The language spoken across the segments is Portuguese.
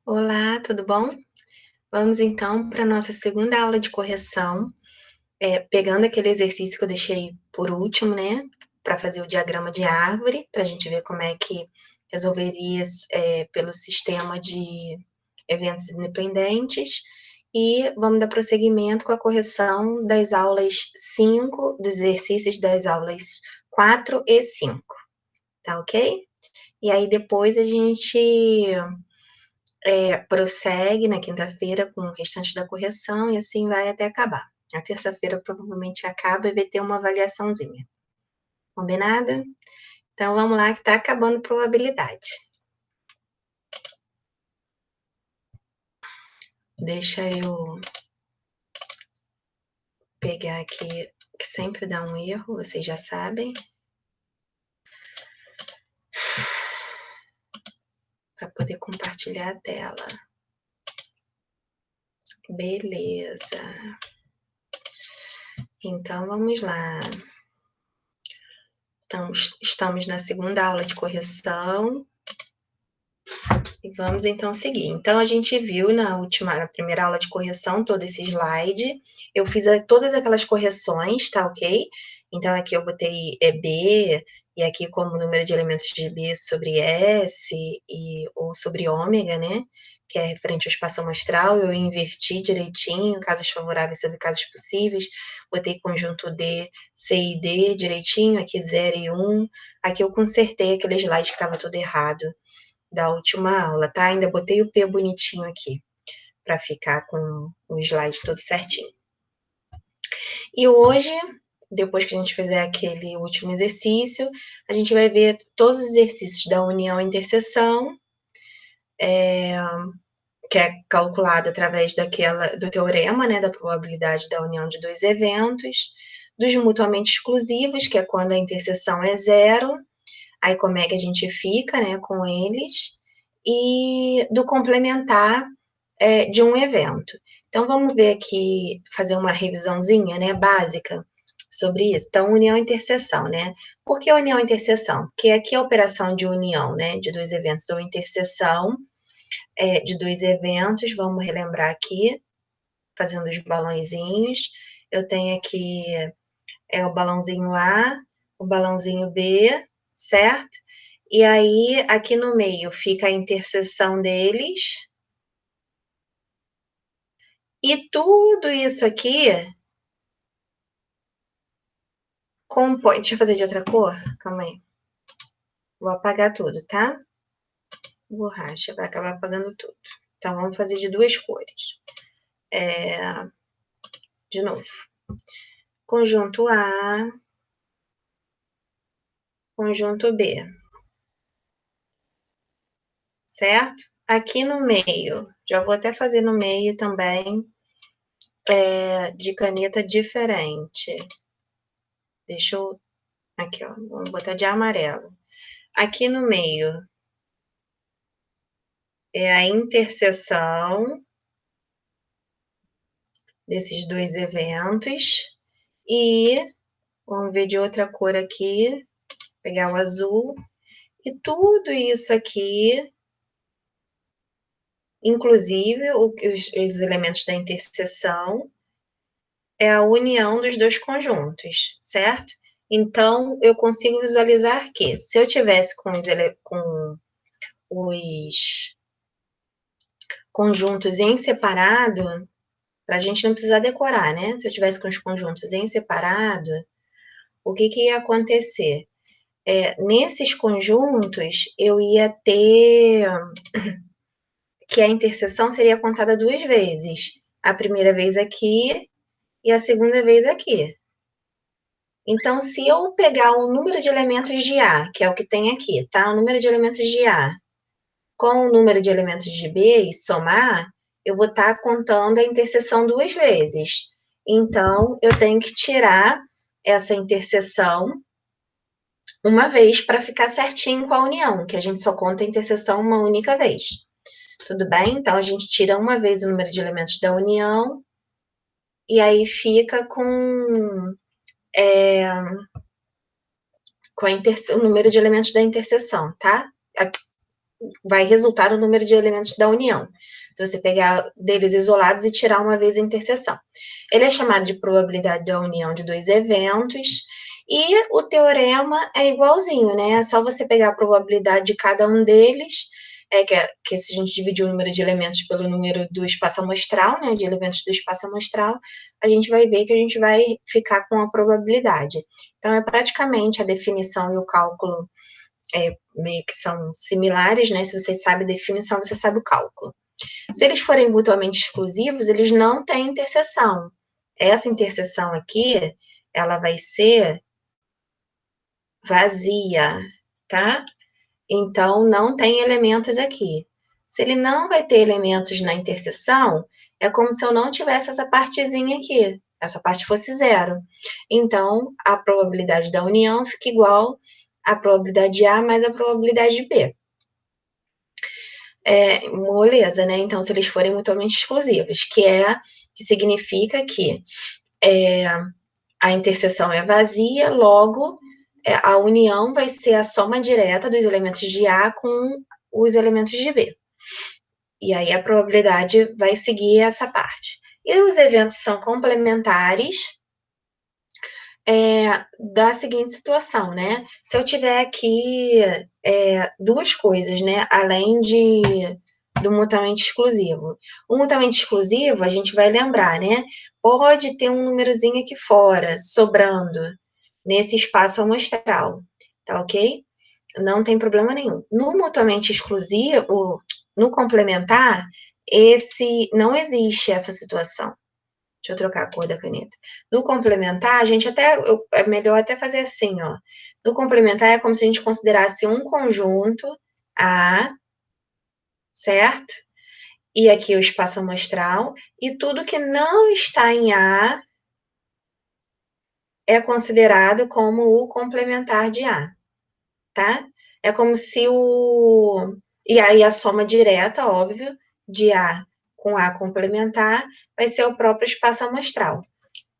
Olá, tudo bom? Vamos então para a nossa segunda aula de correção, pegando aquele exercício que eu deixei por último, né, para fazer o diagrama de árvore, para a gente ver como é que resolveria pelo sistema de eventos independentes. E vamos dar prosseguimento com a correção das aulas 5, dos exercícios das aulas 4 e 5, tá ok? E aí depois a gente prossegue na quinta-feira com o restante da correção e assim vai até acabar. Na terça-feira provavelmente acaba e vai ter uma avaliaçãozinha. Combinado? Então vamos lá que está acabando probabilidade. Deixa eu pegar aqui, que sempre dá um erro, vocês já sabem. Para poder compartilhar a tela. Beleza. Então vamos lá. Então, estamos na segunda aula de correção. E vamos então seguir. Então, a gente viu na primeira aula de correção, todo esse slide. Eu fiz todas aquelas correções, tá ok? Então, aqui eu botei B, e aqui como número de elementos de B sobre S, ou sobre ômega, né? Que é referente ao espaço amostral, eu inverti direitinho, casos favoráveis sobre casos possíveis. Botei conjunto D, C e D direitinho, aqui 0 e 1. Aqui eu consertei aquele slide que estava tudo errado da última aula, tá? Ainda botei o P bonitinho aqui, para ficar com o slide todo certinho. E hoje, depois que a gente fizer aquele último exercício, a gente vai ver todos os exercícios da união e interseção, que é calculado através do teorema, né, da probabilidade da união de dois eventos, dos mutuamente exclusivos, que é quando a interseção é zero, aí como é que a gente fica, né, com eles, e do complementar de um evento. Então, vamos ver aqui, fazer uma revisãozinha, né, básica sobre isso. Então, união e interseção, né? Por que união e interseção? Porque aqui é a operação de união, né, de dois eventos, ou interseção de dois eventos, vamos relembrar aqui, fazendo os balãozinhos. Eu tenho aqui o balãozinho A, o balãozinho B, certo? E aí, aqui no meio fica a interseção deles. E tudo isso aqui compõe. Deixa eu fazer de outra cor? Calma aí. Vou apagar tudo, tá? Borracha vai acabar apagando tudo. Então, vamos fazer de duas cores. De novo. Conjunto A, conjunto B. Certo? Aqui no meio, já vou até fazer no meio também, de caneta diferente. Deixa eu. Aqui, ó. Vamos botar de amarelo. Aqui no meio é a interseção desses dois eventos. E vamos ver de outra cor aqui. Pegar o azul. E tudo isso aqui, inclusive os elementos da interseção, é a união dos dois conjuntos, certo? Então, eu consigo visualizar que, se eu tivesse com os conjuntos em separado, para a gente não precisar decorar, né? Se eu tivesse com os conjuntos em separado, o que ia acontecer? Nesses conjuntos, eu ia ter que a interseção seria contada duas vezes. A primeira vez aqui e a segunda vez aqui. Então, se eu pegar o número de elementos de A, que é o que tem aqui, tá? O número de elementos de A com o número de elementos de B e somar, eu vou estar contando a interseção duas vezes. Então, eu tenho que tirar essa interseção uma vez para ficar certinho com a união, que a gente só conta a interseção uma única vez. Tudo bem? Então, a gente tira uma vez o número de elementos da união e aí fica com o número de elementos da interseção, tá? vai resultar no número de elementos da união. Se você pegar deles isolados e tirar uma vez a interseção. Ele é chamado de probabilidade da união de dois eventos, e o teorema é igualzinho, né? É só você pegar a probabilidade de cada um deles, que se a gente dividir o número de elementos pelo número do espaço amostral, né, de elementos do espaço amostral, a gente vai ver que a gente vai ficar com a probabilidade. Então, é praticamente a definição e o cálculo meio que são similares, né? Se você sabe a definição, você sabe o cálculo. Se eles forem mutuamente exclusivos, eles não têm interseção. Essa interseção aqui, ela vai ser vazia, tá? Então, não tem elementos aqui. Se ele não vai ter elementos na interseção, é como se eu não tivesse essa partezinha aqui, essa parte fosse zero. Então, a probabilidade da união fica igual à probabilidade de A mais a probabilidade de B. Moleza, né? Então, se eles forem mutuamente exclusivos, que significa que a interseção é vazia, logo a união vai ser a soma direta dos elementos de A com os elementos de B. E aí a probabilidade vai seguir essa parte. E os eventos são complementares da seguinte situação, né? Se eu tiver aqui duas coisas, né? Além do mutuamente exclusivo. O mutuamente exclusivo, a gente vai lembrar, né? Pode ter um númerozinho aqui fora, sobrando, nesse espaço amostral, tá ok? Não tem problema nenhum. No mutuamente exclusivo, no complementar, não existe essa situação. Deixa eu trocar a cor da caneta. No complementar, a gente é melhor até fazer assim, ó. No complementar é como se a gente considerasse um conjunto A, certo? E aqui o espaço amostral, e tudo que não está em A é considerado como o complementar de A, tá? É como se E aí a soma direta, óbvio, de A com A complementar, vai ser o próprio espaço amostral.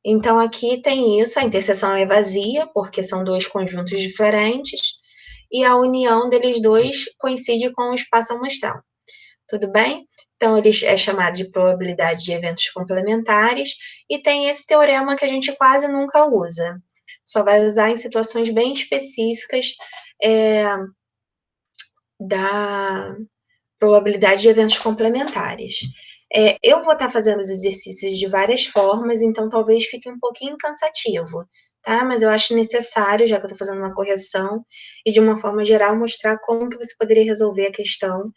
Então, aqui tem isso, a interseção é vazia, porque são dois conjuntos diferentes, e a união deles dois coincide com o espaço amostral. Tudo bem? Então, ele é chamado de probabilidade de eventos complementares, e tem esse teorema que a gente quase nunca usa. Só vai usar em situações bem específicas da probabilidade de eventos complementares. Eu vou estar fazendo os exercícios de várias formas, então talvez fique um pouquinho cansativo, tá? Mas eu acho necessário, já que eu estou fazendo uma correção, e de uma forma geral mostrar como que você poderia resolver a questão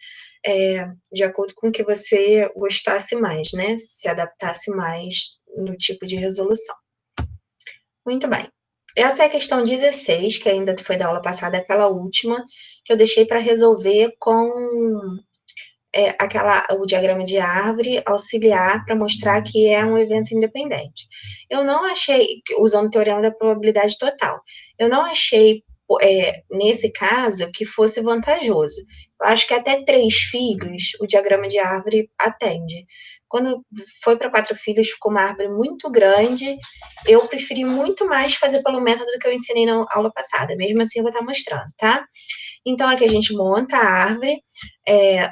de acordo com o que você gostasse mais, né? Se adaptasse mais no tipo de resolução. Muito bem. Essa é a questão 16, que ainda foi da aula passada, aquela última, que eu deixei para resolver com o diagrama de árvore auxiliar para mostrar que é um evento independente. Eu não achei, usando o teorema da probabilidade total, eu não achei, nesse caso, que fosse vantajoso. Eu acho que até 3 filhos o diagrama de árvore atende. Quando foi para 4 filhos, ficou uma árvore muito grande. Eu preferi muito mais fazer pelo método que eu ensinei na aula passada. Mesmo assim, eu vou estar mostrando, tá? Então, aqui a gente monta a árvore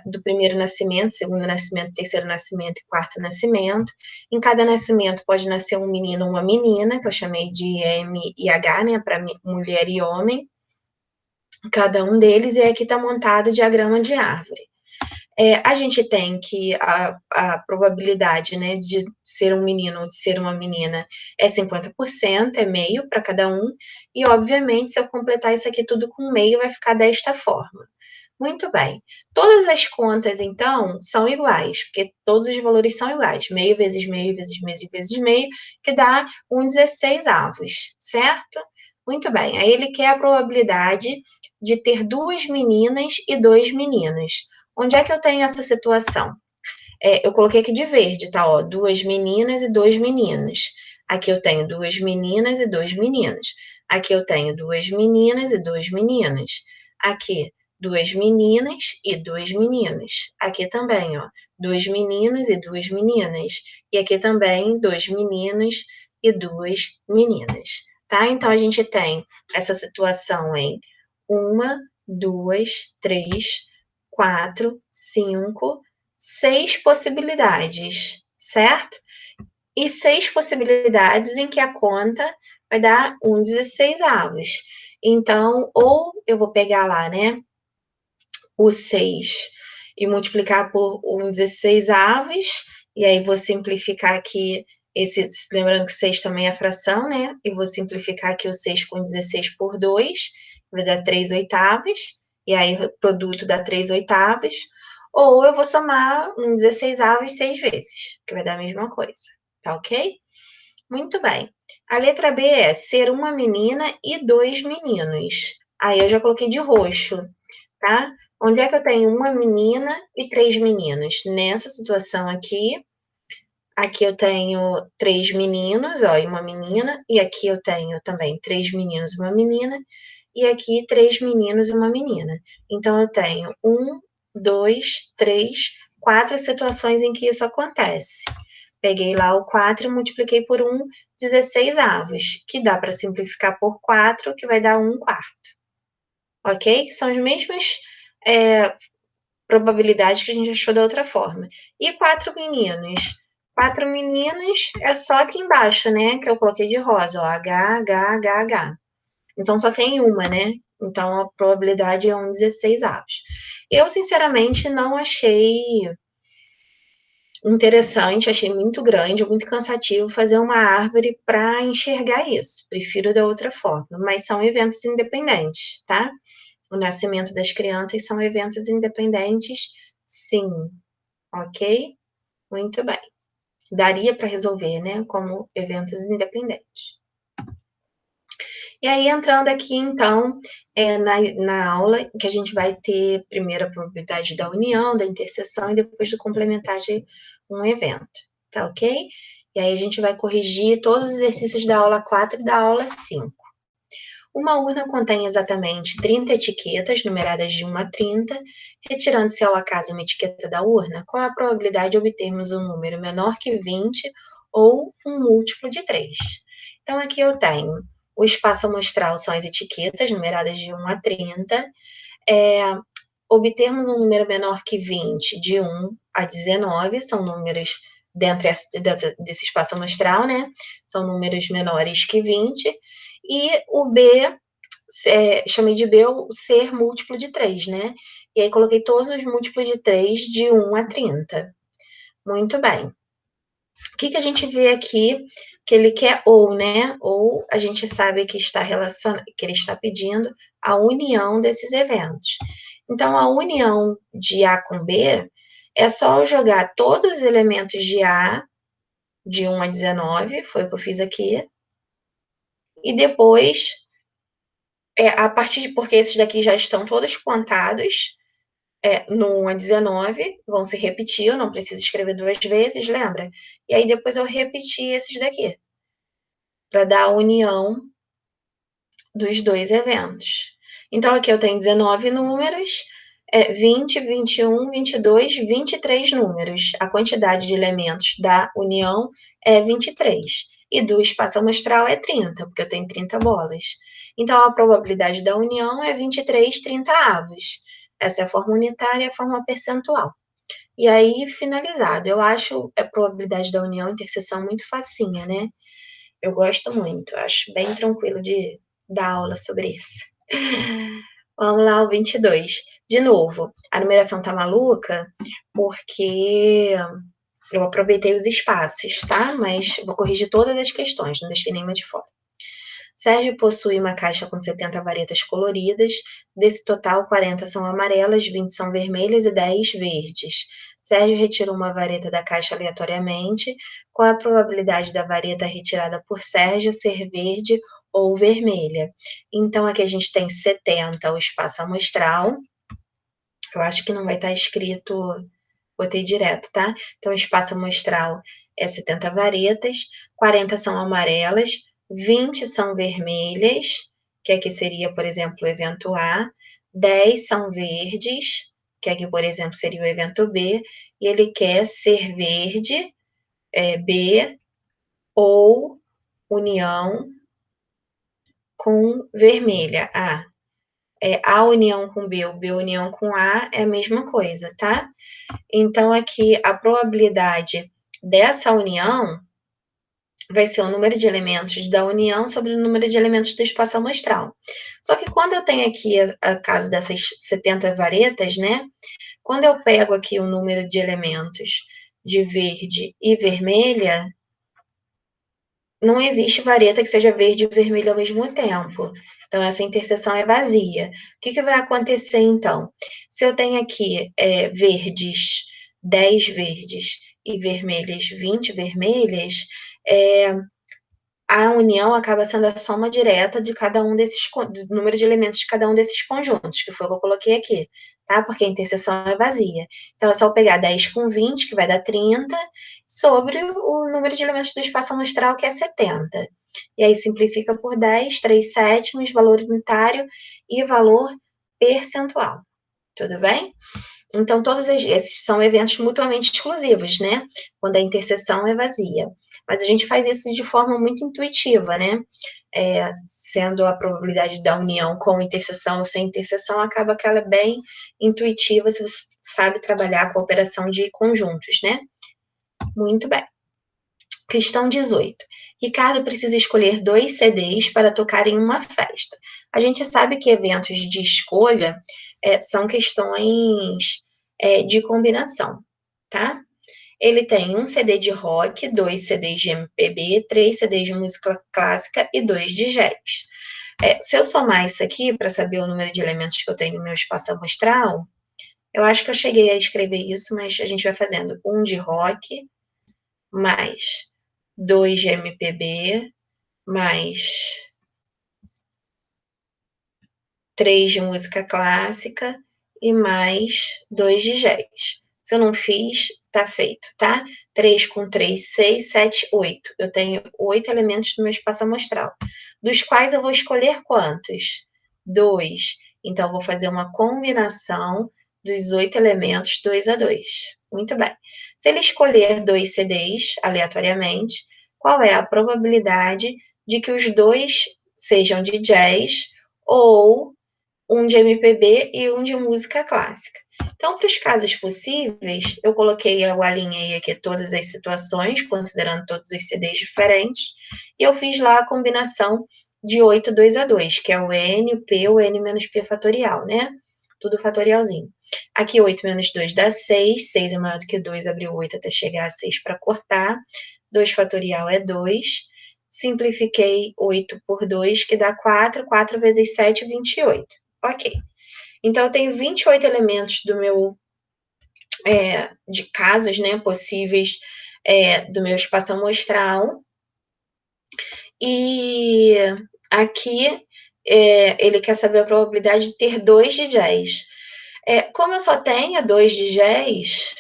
do primeiro nascimento, segundo nascimento, terceiro nascimento e quarto nascimento. Em cada nascimento pode nascer um menino ou uma menina, que eu chamei de M e H, né, para mulher e homem. Cada um deles, e aqui está montado o diagrama de árvore. A gente tem que a probabilidade, né, de ser um menino ou de ser uma menina é 50%, é meio para cada um, e obviamente se eu completar isso aqui tudo com meio vai ficar desta forma. Muito bem. Todas as contas, então, são iguais, porque todos os valores são iguais. Meio vezes meio vezes meio vezes meio, que dá um 16 avos, certo? Muito bem. Aí ele quer a probabilidade de ter 2 meninas e 2 meninos. Onde é que eu tenho essa situação? Eu coloquei aqui de verde, tá? Ó, 2 meninas e 2 meninos. Aqui eu tenho 2 meninas e 2 meninos. Aqui eu tenho 2 meninas e 2 meninos. Aqui, 2 meninas e 2 meninos. Aqui também, ó, 2 meninos e 2 meninas. E aqui também, 2 meninos e 2 meninas. Tá? Então, a gente tem essa situação em 1, 2, 3, 4, 5, 6 possibilidades, certo? E 6 possibilidades em que a conta vai dar 1/16. Então, ou eu vou pegar lá, né, o 6 e multiplicar por 1/16, e aí vou simplificar aqui lembrando que 6 também é fração, né? E vou simplificar aqui o 6 com 16 por 2, vai dar 3/8, e aí o produto dá 3/8, ou eu vou somar 1/16 6 vezes, que vai dar a mesma coisa, tá ok? Muito bem. A letra B é ser uma menina e 2 meninos. Aí eu já coloquei de roxo, tá? Onde é que eu tenho uma menina e 3 meninos? Nessa situação aqui eu tenho 3 meninos, ó, e uma menina, e aqui eu tenho também 3 meninos e uma menina, e aqui 3 meninos e uma menina. Então eu tenho 1, 2, 3, 4 situações em que isso acontece. Peguei lá o 4 e multipliquei por 1/16, que dá para simplificar por 4, que vai dar 1/4. Ok? Que são as mesmas probabilidades que a gente achou da outra forma. E 4 meninos? 4 meninos é só aqui embaixo, né? Que eu coloquei de rosa, ó, H, H, H, H. Então só tem uma, né? Então a probabilidade é 1/16. Eu, sinceramente, não achei interessante, achei muito grande, muito cansativo fazer uma árvore para enxergar isso. Prefiro da outra forma, mas são eventos independentes, tá? O nascimento das crianças são eventos independentes, sim, ok? Muito bem. Daria para resolver, né? Como eventos independentes. E aí, entrando aqui, então, na aula, que a gente vai ter primeiro a probabilidade da união, da interseção e depois do complementar de um evento, tá ok? E aí a gente vai corrigir todos os exercícios da aula 4 e da aula 5. Uma urna contém exatamente 30 etiquetas, numeradas de 1 a 30. Retirando-se ao acaso uma etiqueta da urna, qual é a probabilidade de obtermos um número menor que 20 ou um múltiplo de 3? Então, aqui eu tenho o espaço amostral, são as etiquetas, numeradas de 1 a 30. Obtermos um número menor que 20, de 1 a 19, são números dentro desse espaço amostral, né? São números menores que 20. E o B, chamei de B o ser múltiplo de 3, né? E aí coloquei todos os múltiplos de 3 de 1 a 30. Muito bem. O que a gente vê aqui que ele quer ou, né? Ou a gente sabe que que ele está pedindo a união desses eventos. Então, a união de A com B é só eu jogar todos os elementos de A, de 1 a 19, foi o que eu fiz aqui, e depois, porque esses daqui já estão todos contados, no 1 a 19, vão se repetir, eu não preciso escrever 2 vezes, lembra? E aí depois eu repeti esses daqui, para dar a união dos 2 eventos. Então, aqui eu tenho 19 números, 20, 21, 22, 23 números. A quantidade de elementos da união é 23. E do espaço amostral é 30, porque eu tenho 30 bolas. Então, a probabilidade da união é 23 30avos. Essa é a forma unitária e a forma percentual. E aí, finalizado. Eu acho a probabilidade da união e interseção muito facinha, né? Eu gosto muito, acho bem tranquilo de dar aula sobre isso. Vamos lá, o 22. De novo, a numeração tá maluca porque eu aproveitei os espaços, tá? Mas vou corrigir todas as questões, não deixei nenhuma de fora. Sérgio possui uma caixa com 70 varetas coloridas. Desse total, 40 são amarelas, 20 são vermelhas e 10 verdes. Sérgio retirou uma vareta da caixa aleatoriamente. Qual a probabilidade da vareta retirada por Sérgio ser verde ou vermelha? Então, aqui a gente tem 70, o espaço amostral. Eu acho que não vai estar escrito, botei direto, tá? Então, o espaço amostral é 70 varetas, 40 são amarelas, 20 são vermelhas, que aqui seria, por exemplo, o evento A, 10 são verdes, que aqui, por exemplo, seria o evento B, e ele quer ser verde, B, ou união com vermelha, A. A união com B ou B união com A é a mesma coisa, tá? Então, aqui, a probabilidade dessa união vai ser o número de elementos da união sobre o número de elementos do espaço amostral. Só que quando eu tenho aqui a caso dessas 70 varetas, né? Quando eu pego aqui o número de elementos de verde e vermelha, não existe vareta que seja verde e vermelho ao mesmo tempo. Então, essa interseção é vazia. O que vai acontecer, então? Se eu tenho aqui verdes, 10 verdes e vermelhas, 20 vermelhas, a união acaba sendo a soma direta de cada um desses, do número de elementos de cada um desses conjuntos, que foi o que eu coloquei aqui, tá? Porque a interseção é vazia. Então, é só pegar 10 com 20, que vai dar 30, sobre o número de elementos do espaço amostral, que é 70. E aí, simplifica por 10, 3 sétimos, valor unitário e valor percentual. Tudo bem? Então, todos esses são eventos mutuamente exclusivos, né? Quando a interseção é vazia. Mas a gente faz isso de forma muito intuitiva, né? Sendo a probabilidade da união com interseção ou sem interseção, acaba que ela é bem intuitiva se você sabe trabalhar com a operação de conjuntos, né? Muito bem. Questão 18. Ricardo precisa escolher 2 CDs para tocar em uma festa. A gente sabe que eventos de escolha são questões de combinação, tá? Ele tem um CD de rock, 2 CDs de MPB, 3 CDs de música clássica e 2 de jazz. Se eu somar isso aqui para saber o número de elementos que eu tenho no meu espaço amostral, eu acho que eu cheguei a escrever isso, mas a gente vai fazendo um de rock, mais 2 de MPB, mais 3 de música clássica e mais 2 de jazz. Se eu não fiz, tá feito, tá? 3 com 3, 6, 7, 8. Eu tenho 8 elementos no meu espaço amostral, dos quais eu vou escolher quantos? 2. Então, eu vou fazer uma combinação dos 8 elementos 2 a 2. Muito bem. Se ele escolher 2 CDs aleatoriamente, qual é a probabilidade de que os dois sejam de jazz ou um de MPB e um de música clássica? Então, para os casos possíveis, eu alinhei aqui todas as situações, considerando todos os CDs diferentes, e eu fiz lá a combinação de 8, 2 a 2, que é o N, o P, o N menos P fatorial, né? Tudo fatorialzinho. Aqui, 8 menos 2 dá 6, 6 é maior do que 2, abriu 8 até chegar a 6 para cortar, 2 fatorial é 2, simplifiquei 8 por 2, que dá 4, 4 vezes 7, 28. Ok. Então, eu tenho 28 elementos do meu, de casos, né, possíveis, do meu espaço amostral. E aqui, ele quer saber a probabilidade de ter 2 de jazz. Como eu só tenho 2 de jazz,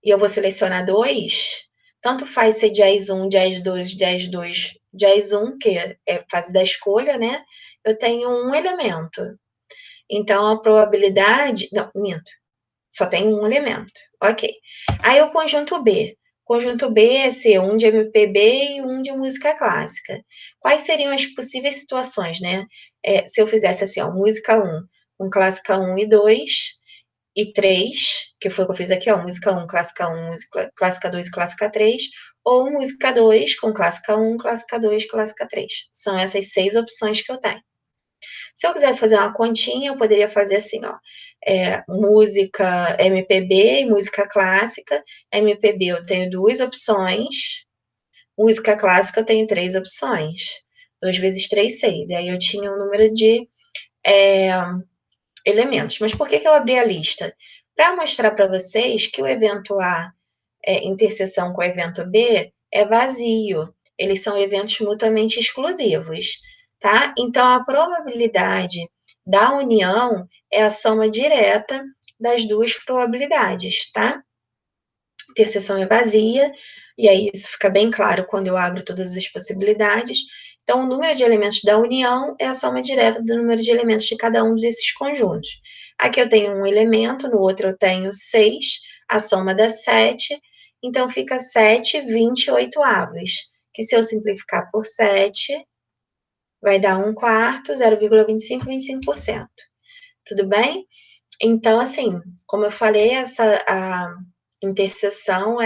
e eu vou selecionar 2, tanto faz ser jazz 1, jazz 2, jazz 2, jazz 1, que é fase da escolha, né? Eu tenho um elemento. Então, a probabilidade. Não, minto. Só tem um elemento. Ok. Aí o conjunto B. Conjunto B é ser um de MPB e um de música clássica. Quais seriam as possíveis situações, né? Se eu fizesse assim, ó, música 1, com clássica 1 e 2, e 3, que foi o que eu fiz aqui, ó, música 1, clássica 1, música, clássica 2, clássica 3, ou música 2 com clássica 1, clássica 2, clássica 3. São essas 6 opções que eu tenho. Se eu quisesse fazer uma continha, eu poderia fazer assim, ó, música MPB e música clássica. MPB eu tenho 2 opções, música clássica eu tenho 3 opções. 2 vezes 3, 6. E aí eu tinha um número de elementos. Mas por que eu abri a lista? Para mostrar para vocês que o evento A, interseção com o evento B, é vazio. Eles são eventos mutuamente exclusivos, tá? Então, a probabilidade da união é a soma direta das duas probabilidades, tá? Interseção é vazia, e aí isso fica bem claro quando eu abro todas as possibilidades. Então, o número de elementos da união é a soma direta do número de elementos de cada um desses conjuntos. Aqui eu tenho um elemento, no outro eu tenho 6, a soma dá 7, então fica 7, 28 avos, que se eu simplificar por 7, vai dar 1/4, 0,25, 25%. Tudo bem? Então, assim, como eu falei, a interseção,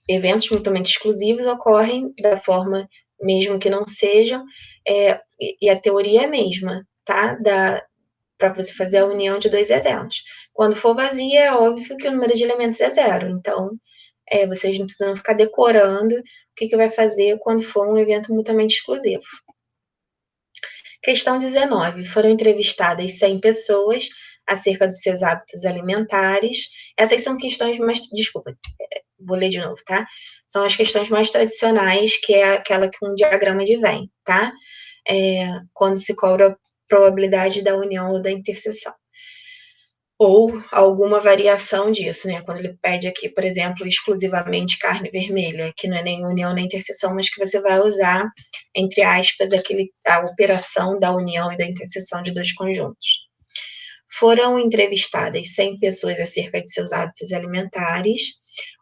eventos mutuamente exclusivos ocorrem da forma, mesmo que não sejam, e a teoria é a mesma, tá? Para você fazer a união de dois eventos. Quando for vazia, é óbvio que o número de elementos é zero. Então, vocês não precisam ficar decorando o que vai fazer quando for um evento mutuamente exclusivo. Questão 19. Foram entrevistadas 100 pessoas acerca dos seus hábitos alimentares. Essas são questões mais... Desculpa, vou ler de novo, tá? São as questões mais tradicionais, que é aquela com um diagrama de Venn, tá? Quando se cobra a probabilidade da união ou da interseção. Ou alguma variação disso, né? Quando ele pede aqui, por exemplo, exclusivamente carne vermelha, que não é nem união nem interseção, mas que você vai usar, entre aspas, a operação da união e da interseção de dois conjuntos. Foram entrevistadas 100 pessoas acerca de seus hábitos alimentares.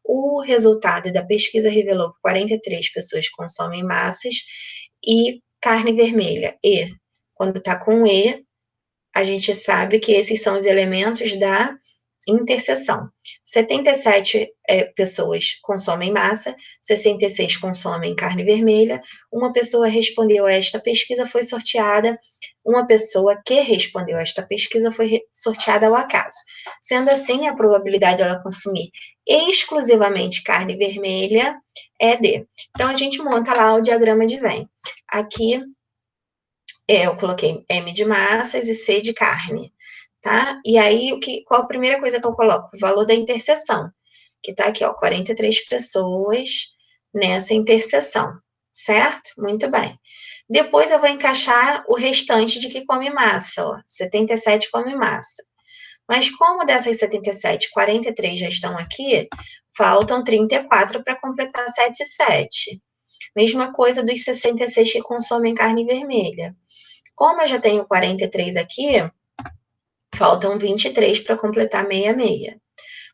O resultado da pesquisa revelou que 43 pessoas consomem massas e carne vermelha. E, quando está com E, a gente sabe que esses são os elementos da interseção. 77 pessoas consomem massa, 66 consomem carne vermelha. Uma pessoa respondeu a esta pesquisa, foi sorteada. Uma pessoa que respondeu a esta pesquisa foi sorteada ao acaso. Sendo assim, a probabilidade de ela consumir exclusivamente carne vermelha é D. Então, a gente monta lá o diagrama de Venn. Aqui, eu coloquei M de massas e C de carne, tá? E aí, qual a primeira coisa que eu coloco? O valor da interseção, que tá aqui, ó, 43 pessoas nessa interseção, certo? Muito bem. Depois eu vou encaixar o restante de que come massa, ó, 77 come massa. Mas como dessas 77, 43 já estão aqui, faltam 34 para completar 77. Mesma coisa dos 66 que consomem carne vermelha. Como eu já tenho 43 aqui, faltam 23 para completar 66.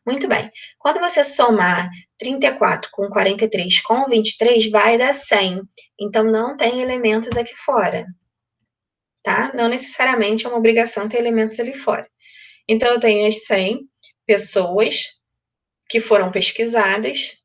Muito bem. Quando você somar 34 com 43 com 23, vai dar 100. Então, não tem elementos aqui fora, tá? Não necessariamente é uma obrigação ter elementos ali fora. Então, eu tenho as 100 pessoas que foram pesquisadas.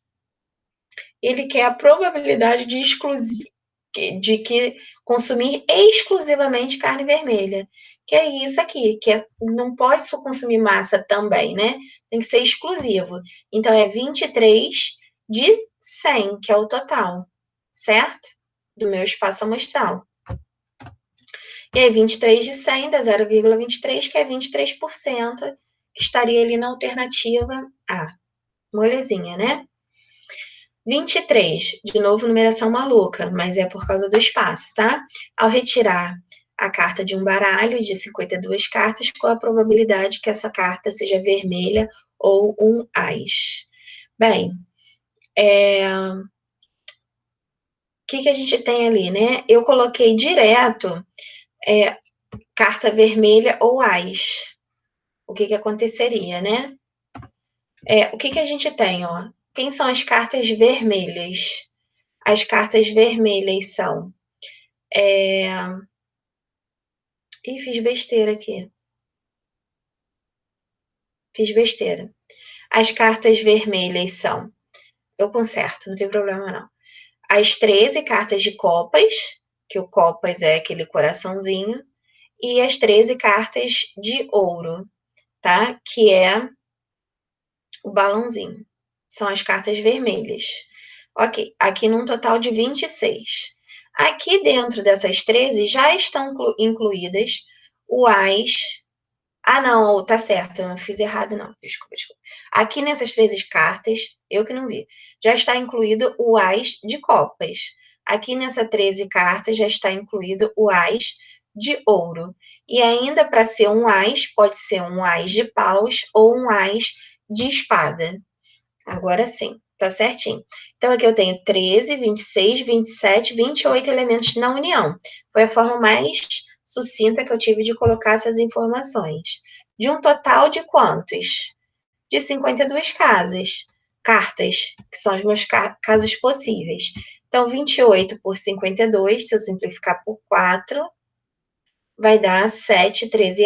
Ele quer a probabilidade de que consumir exclusivamente carne vermelha. Que é isso aqui, não pode só consumir massa também, né? Tem que ser exclusivo. Então, é 23 de 100, que é o total, certo? Do meu espaço amostral. E aí, 23 de 100 dá 0,23, que é 23%, que estaria ali na alternativa A. Molezinha, né? 23, de novo numeração maluca, mas é por causa do espaço, tá? Ao retirar a carta de um baralho de 52 cartas, qual a probabilidade que essa carta seja vermelha ou um ás? Bem, o que a gente tem ali, né? Eu coloquei direto carta vermelha ou ás. O que aconteceria, né? O que a gente tem, ó? Quem são as cartas vermelhas? As cartas vermelhas são... Ih, fiz besteira aqui. Fiz besteira. As cartas vermelhas são... Eu conserto, não tem problema não. As 13 cartas de copas, que o copas é aquele coraçãozinho, e as 13 cartas de ouro, tá? Que é o balãozinho. São as cartas vermelhas. Ok, aqui num total de 26. Aqui dentro dessas 13 já estão incluídas o ás. Ah, não, tá certo, eu não fiz errado, não. Desculpa. Aqui nessas 13 cartas, eu que não vi, já está incluído o ás de copas. Aqui nessas 13 cartas já está incluído o ás de ouro. E ainda para ser um ás, pode ser um ás de paus ou um ás de espada. Agora sim, tá certinho. Então, aqui eu tenho 13, 26, 27, 28 elementos na união. Foi a forma mais sucinta que eu tive de colocar essas informações. De um total de quantos? De 52 cartas, que são os meus casos possíveis. Então, 28 por 52, se eu simplificar por 4, vai dar 7/13,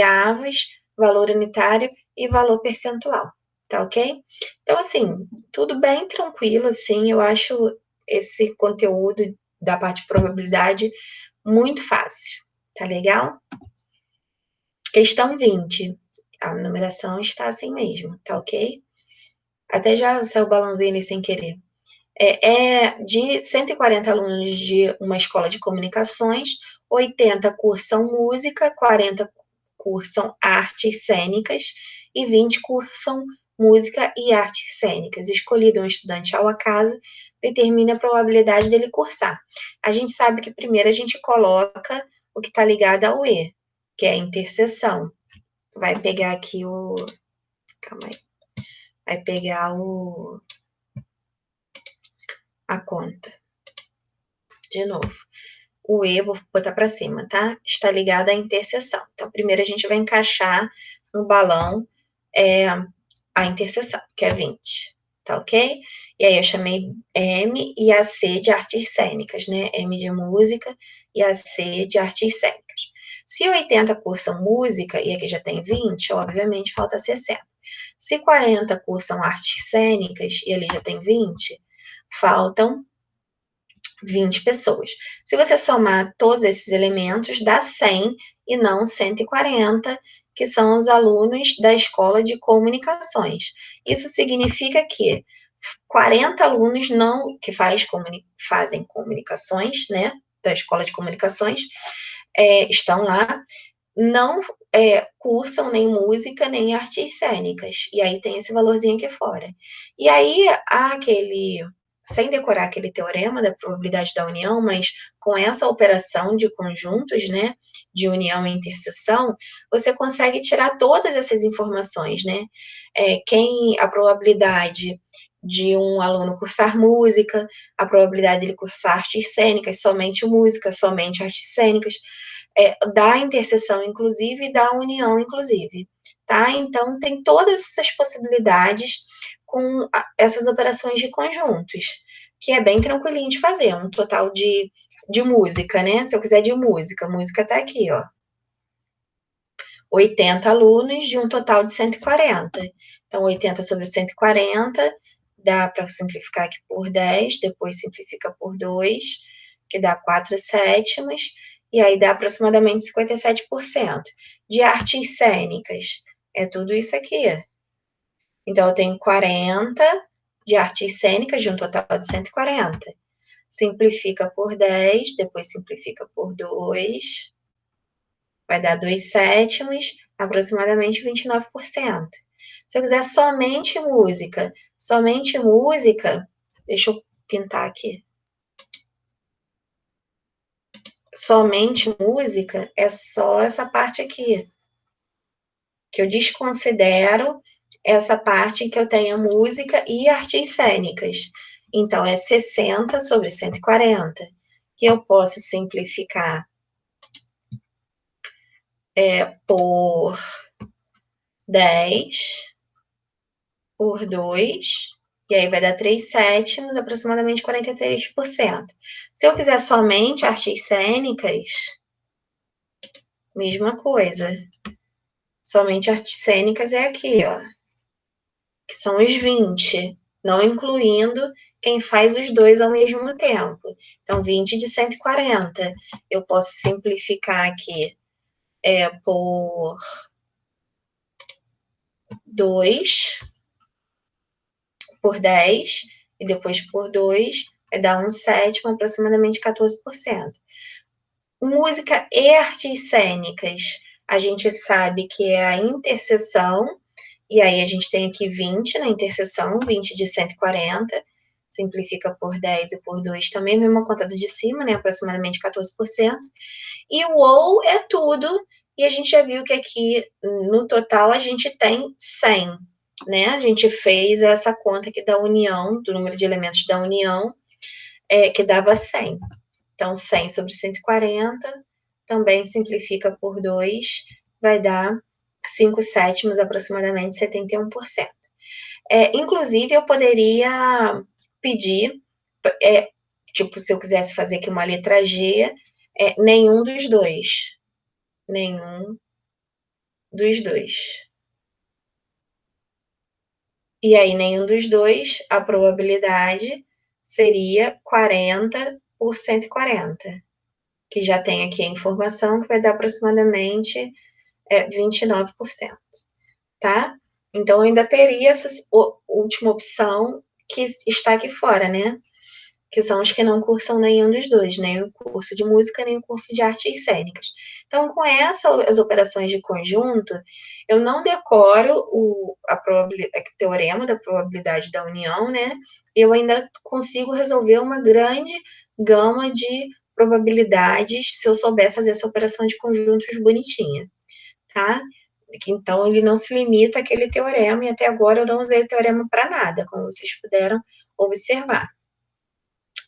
valor unitário e valor percentual, tá ok? Então, assim, tudo bem tranquilo, assim, eu acho esse conteúdo da parte de probabilidade muito fácil, tá legal? Questão 20, a numeração está assim mesmo, tá ok? Até já saiu o balãozinho ali sem querer. De 140 alunos de uma escola de comunicações, 80 cursam música, 40 cursam artes cênicas e 20 cursam música e artes cênicas. Escolhido um estudante ao acaso, determina a probabilidade dele cursar. A gente sabe que primeiro a gente coloca o que está ligado ao E, que é a interseção. Vai pegar aqui o. Calma aí. Vai pegar a conta. De novo. O E, vou botar para cima, tá? Está ligado à interseção. Então, primeiro a gente vai encaixar no balão a interseção, que é 20, tá ok? E aí eu chamei M e a C de artes cênicas, né? M de música e a C de artes cênicas. Se 80 cursam música, e aqui já tem 20, obviamente falta 60. Se 40 cursam artes cênicas, e ali já tem 20, faltam 20 pessoas. Se você somar todos esses elementos, dá 100 e não 140, que são os alunos da escola de comunicações. Isso significa que 40 alunos não que fazem comunicações, né, da escola de comunicações, estão lá, não cursam nem música nem artes cênicas. E aí tem esse valorzinho aqui fora. E aí há sem decorar aquele teorema da probabilidade da união, mas com essa operação de conjuntos, né, de união e interseção, você consegue tirar todas essas informações, né? A probabilidade de um aluno cursar música, a probabilidade dele cursar artes cênicas, somente música, somente artes cênicas, da interseção, inclusive, e da união, inclusive, tá? Então, tem todas essas possibilidades com essas operações de conjuntos, que é bem tranquilinho de fazer, um total de música, né? Se eu quiser de música tá aqui, ó. 80 alunos de um total de 140. Então, 80 sobre 140, dá para simplificar aqui por 10, depois simplifica por 2, que dá 4 sétimas, e aí dá aproximadamente 57%. De artes cênicas, é tudo isso aqui. Então, eu tenho 40 de artes cênicas, de um total de 140. Simplifica por 10, depois simplifica por 2, vai dar 2 sétimos, aproximadamente 29%. Se eu quiser somente música, deixa eu pintar aqui. Somente música é só essa parte aqui, que eu desconsidero essa parte em que eu tenho música e artes cênicas. Então, é 60 sobre 140, que eu posso simplificar por 10, por 2, e aí vai dar 3 sétimos, aproximadamente 43%. Se eu quiser somente artes cênicas, mesma coisa. Somente artes cênicas é aqui, ó, que são os 20, não incluindo quem faz os dois ao mesmo tempo. Então, 20 de 140. Eu posso simplificar aqui por 2, por 10, e depois por 2, vai dar um sétimo, aproximadamente 14%. Música e artes cênicas, a gente sabe que é a interseção, e aí a gente tem aqui 20 na interseção, 20 de 140, simplifica por 10 e por 2 também, mesma conta do de cima, né, aproximadamente 14%. E o ou é tudo, e a gente já viu que aqui, no total, a gente tem 100, né? A gente fez essa conta aqui da união, do número de elementos da união, que dava 100. Então, 100 sobre 140, também simplifica por 2, vai dar 5 sétimos, aproximadamente 71%. Inclusive, eu poderia pedir tipo, se eu quisesse fazer aqui uma letra G, nenhum dos dois. Nenhum dos dois. E aí, nenhum dos dois, a probabilidade seria 40 por 140, que já tem aqui a informação que vai dar aproximadamente 29%, tá? Então, eu ainda teria essa última opção que está aqui fora, né? Que são os que não cursam nenhum dos dois, nem o curso de música, nem o curso de artes cênicas. Então, com as operações de conjunto, eu não decoro o teorema da probabilidade da união, né? Eu ainda consigo resolver uma grande gama de probabilidades se eu souber fazer essa operação de conjuntos bonitinha, tá? Então, ele não se limita àquele teorema, e até agora eu não usei o teorema para nada, como vocês puderam observar.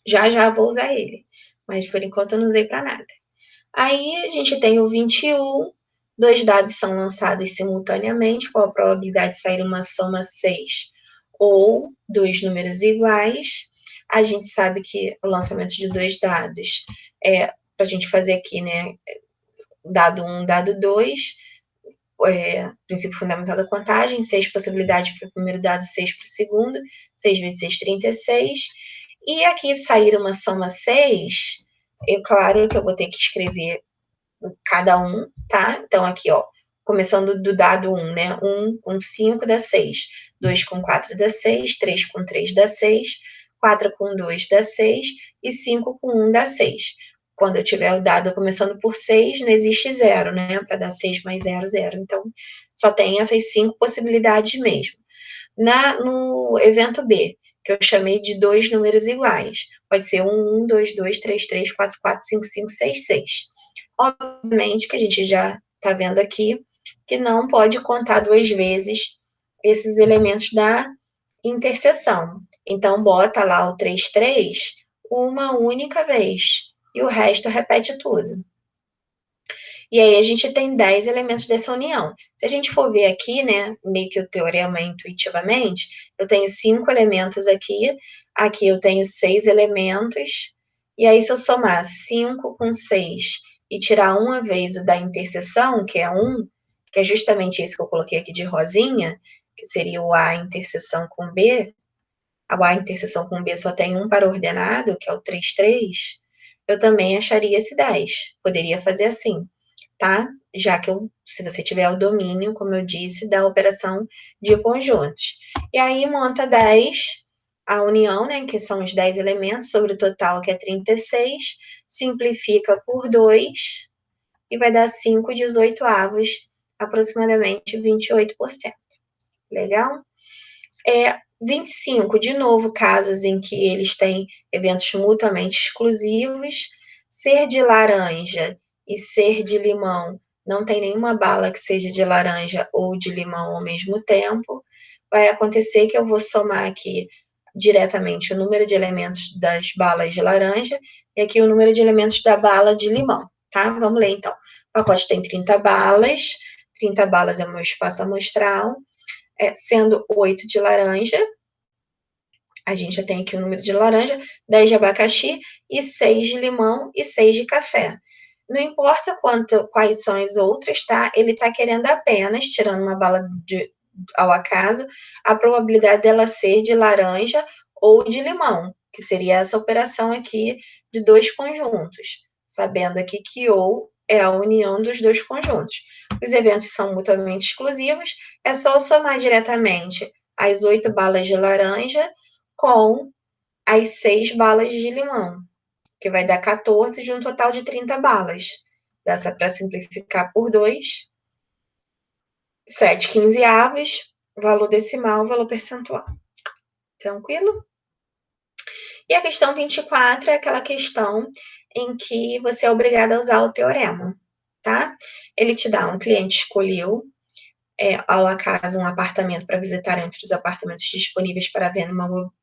Já já vou usar ele, mas por enquanto eu não usei para nada. Aí a gente tem o 21, dois dados são lançados simultaneamente, qual a probabilidade de sair uma soma 6 ou dois números iguais. A gente sabe que o lançamento de dois dados para a gente fazer aqui, né, dado 1, dado 2, princípio fundamental da contagem, 6 possibilidades para o primeiro dado, 6 para o segundo, 6 vezes 6, 36. E aqui sair uma soma 6, claro que eu vou ter que escrever cada um, tá? Então, aqui, ó, começando do dado 1, né? 1 com 5 dá 6, 2 com 4 dá 6, 3 com 3 dá 6, 4 com 2 dá 6 e 5 com 1 dá 6. Quando eu tiver o dado começando por 6, não existe zero, né? Para dar 6 mais 0, 0. Então, só tem essas 5 possibilidades mesmo. No evento B, que eu chamei de dois números iguais, pode ser 1, 1, 2, 2, 3, 3, 4, 4, 5, 5, 6, 6. Obviamente que a gente já está vendo aqui que não pode contar duas vezes esses elementos da interseção. Então, bota lá o 3, 3 uma única vez e o resto repete tudo. E aí a gente tem 10 elementos dessa união. Se a gente for ver aqui, né, meio que o teorema intuitivamente, eu tenho 5 elementos aqui, aqui eu tenho 6 elementos, e aí se eu somar 5 com 6 e tirar uma vez o da interseção, que é 1, que é justamente esse que eu coloquei aqui de rosinha, que seria o A interseção com B, a interseção com B só tem um par ordenado, que é o 3, 3, eu também acharia esse 10. Poderia fazer assim, tá? Já que se você tiver o domínio, como eu disse, da operação de conjuntos. E aí monta 10, a união, né, que são os 10 elementos, sobre o total, que é 36, simplifica por 2 e vai dar 5/18, aproximadamente 28%. Legal? 25, de novo, casos em que eles têm eventos mutuamente exclusivos. Ser de laranja e ser de limão, não tem nenhuma bala que seja de laranja ou de limão ao mesmo tempo. Vai acontecer que eu vou somar aqui diretamente o número de elementos das balas de laranja e aqui o número de elementos da bala de limão, tá? Vamos ler então. O pacote tem 30 balas, 30 balas é o meu espaço amostral, sendo 8 de laranja, a gente já tem aqui o número de laranja, 10 de abacaxi e 6 de limão e 6 de café. Não importa quais são as outras, tá? Ele está querendo apenas, tirando uma bala ao acaso, a probabilidade dela ser de laranja ou de limão, que seria essa operação aqui de dois conjuntos, sabendo aqui que ou é a união dos dois conjuntos. Os eventos são mutuamente exclusivos, é só somar diretamente as 8 balas de laranja com as 6 balas de limão, que vai dar 14 de um total de 30 balas. Dá para simplificar por 2, 7 quinzeavos, valor decimal, valor percentual. Tranquilo? E a questão 24 é aquela questão em que você é obrigado a usar o teorema, tá? Ele te dá um cliente escolheu ao acaso um apartamento para visitar entre os apartamentos disponíveis para venda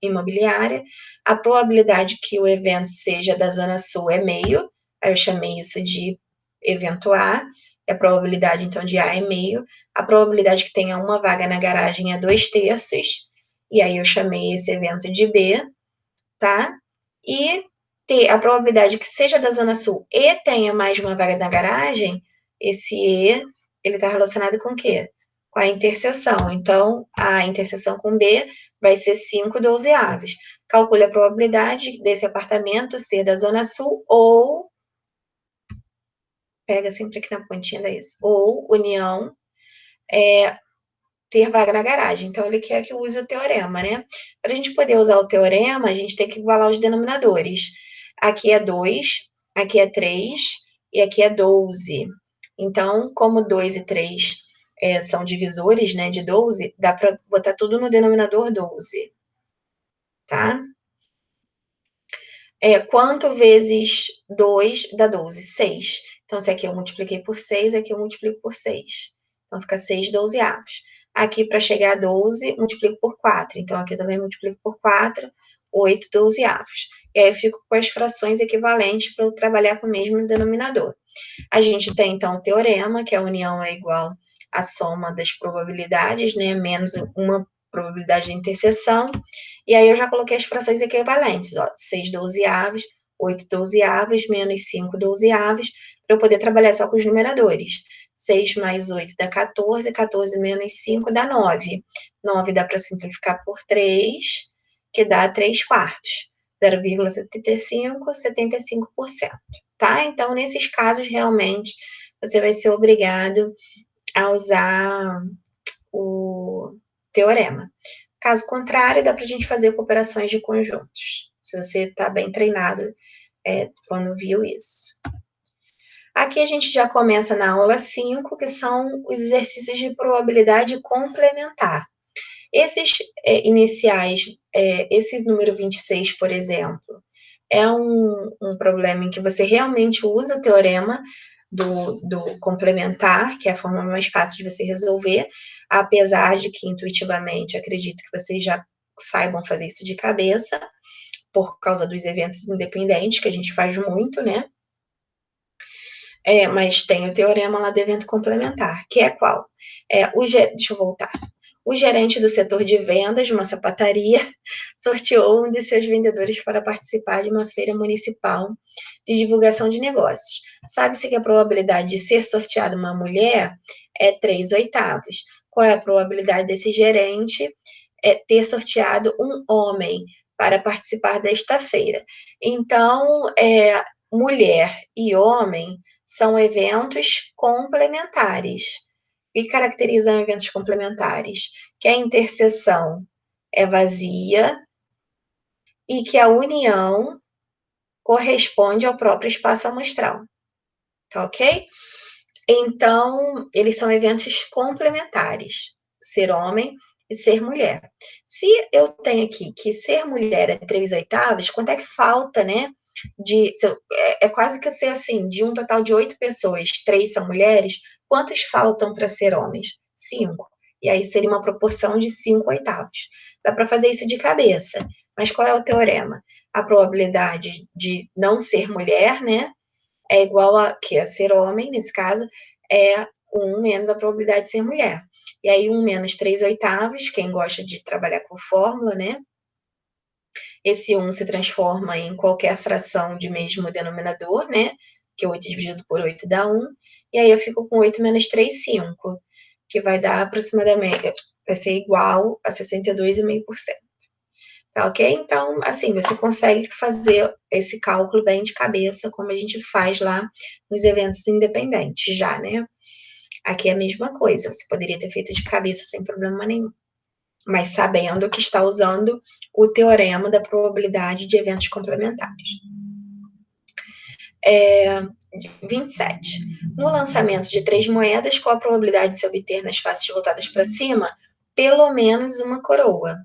imobiliária. A probabilidade que o evento seja da Zona Sul é meio, aí eu chamei isso de evento A, a probabilidade então de A é meio, a probabilidade que tenha uma vaga na garagem é 2/3, e aí eu chamei esse evento de B, tá? E ter a probabilidade que seja da Zona Sul e tenha mais de uma vaga na garagem, esse E, ele está relacionado com o quê? Com a interseção. Então, a interseção com B vai ser 5/12. Calcule a probabilidade desse apartamento ser da Zona Sul ou, pega sempre aqui na pontinha da isso, ou união, ter vaga na garagem. Então, ele quer que eu use o teorema, né? Para a gente poder usar o teorema, a gente tem que igualar os denominadores. Aqui é 2, aqui é 3 e aqui é 12. Então, como 2 e 3 são divisores, né, de 12, dá para botar tudo no denominador 12, tá? Quanto vezes 2 dá 12? 6. Então, se aqui eu multipliquei por 6, aqui eu multiplico por 6. Então, fica 6/12. Aqui, para chegar a 12, multiplico por 4. Então, aqui também multiplico por 4, 8/12. E aí, eu fico com as frações equivalentes para eu trabalhar com o mesmo denominador. A gente tem, então, o teorema, que a união é igual à soma das probabilidades, né, menos uma probabilidade de interseção. E aí eu já coloquei as frações equivalentes, ó, 6/12, 8/12, menos 5/12, para eu poder trabalhar só com os numeradores. 6 mais 8 dá 14, 14 menos 5 dá 9. 9 dá para simplificar por 3, que dá 3 quartos. 0,75, 75%. Tá? Então, nesses casos, realmente, você vai ser obrigado a usar o teorema. Caso contrário, dá para a gente fazer cooperações de conjuntos, se você está bem treinado quando viu isso. Aqui a gente já começa na aula 5, que são os exercícios de probabilidade complementar. Esses iniciais, esse número 26, por exemplo, é um problema em que você realmente usa o teorema do complementar, que é a forma mais fácil de você resolver, apesar de que intuitivamente acredito que vocês já saibam fazer isso de cabeça, por causa dos eventos independentes, que a gente faz muito, né? Mas tem o teorema lá do evento complementar, que é qual? Deixa eu voltar. O gerente do setor de vendas de uma sapataria sorteou um de seus vendedores para participar de uma feira municipal de divulgação de negócios. Sabe-se que a probabilidade de ser sorteada uma mulher é 3/8. Qual é a probabilidade desse gerente ter sorteado um homem para participar desta feira? Então, mulher e homem são eventos complementares. O que caracterizam eventos complementares? Que a interseção é vazia e que a união corresponde ao próprio espaço amostral. Tá ok? Então, eles são eventos complementares. Ser homem e ser mulher. Se eu tenho aqui que ser mulher é 3/8, quanto é que falta, né? É quase que ser assim, de um total de 8 pessoas, 3 são mulheres, quantos faltam para ser homens? 5. E aí seria uma proporção de 5/8. Dá para fazer isso de cabeça. Mas qual é o teorema? A probabilidade de não ser mulher, né? É igual que é ser homem, nesse caso, é 1 menos a probabilidade de ser mulher. E aí, 1 menos 3/8, quem gosta de trabalhar com fórmula, né? Esse 1 se transforma em qualquer fração de mesmo denominador, né? Que 8 dividido por 8 dá 1. E aí eu fico com 8 menos 3, 5, que vai dar aproximadamente, vai ser igual a 62,5%. Tá ok? Então, assim, você consegue fazer esse cálculo bem de cabeça, como a gente faz lá nos eventos independentes já, né? Aqui é a mesma coisa, você poderia ter feito de cabeça sem problema nenhum, mas sabendo que está usando o teorema da probabilidade de eventos complementares. 27. No lançamento de 3 moedas, qual a probabilidade de se obter nas faces voltadas para cima pelo menos uma coroa?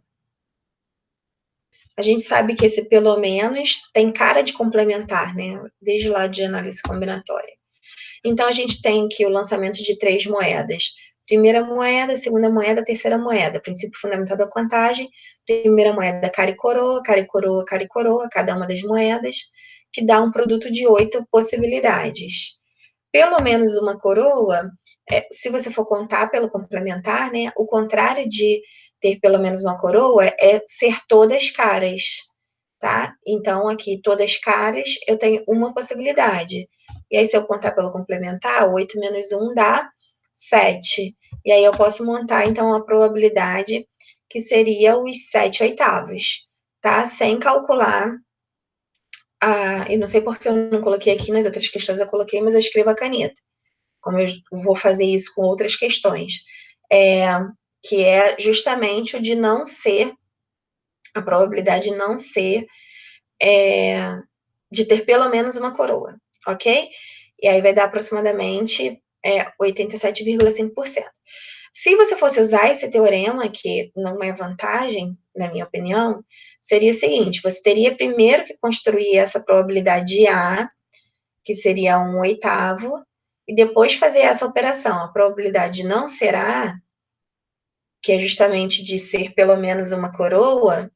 A gente sabe que esse pelo menos tem cara de complementar, né? Desde lá de análise combinatória. Então, a gente tem aqui o lançamento de 3 moedas. Primeira moeda, segunda moeda, terceira moeda. Princípio fundamental da contagem. Primeira moeda, cara e coroa, cara e coroa, cara e coroa, cada uma das moedas, que dá um produto de 8 possibilidades. Pelo menos uma coroa, se você for contar pelo complementar, né? O contrário de ter pelo menos uma coroa é ser todas caras. tá? Então, aqui, todas caras, eu tenho uma possibilidade. E aí, se eu contar pelo complementar, 8 menos 1 dá 7. E aí, eu posso montar, então, a probabilidade que seria os 7 oitavos, tá? Sem calcular e não sei porque eu não coloquei aqui nas outras questões, eu coloquei, mas eu escrevo a caneta. Como eu vou fazer isso com outras questões. Que é justamente o de não ser, a probabilidade de não ser, de ter pelo menos uma coroa, ok? E aí vai dar aproximadamente 87,5%. Se você fosse usar esse teorema, que não é vantagem, na minha opinião, seria o seguinte: você teria primeiro que construir essa probabilidade de A, que seria 1 oitavo, e depois fazer essa operação. A probabilidade de não ser A, que é justamente de ser pelo menos uma coroa,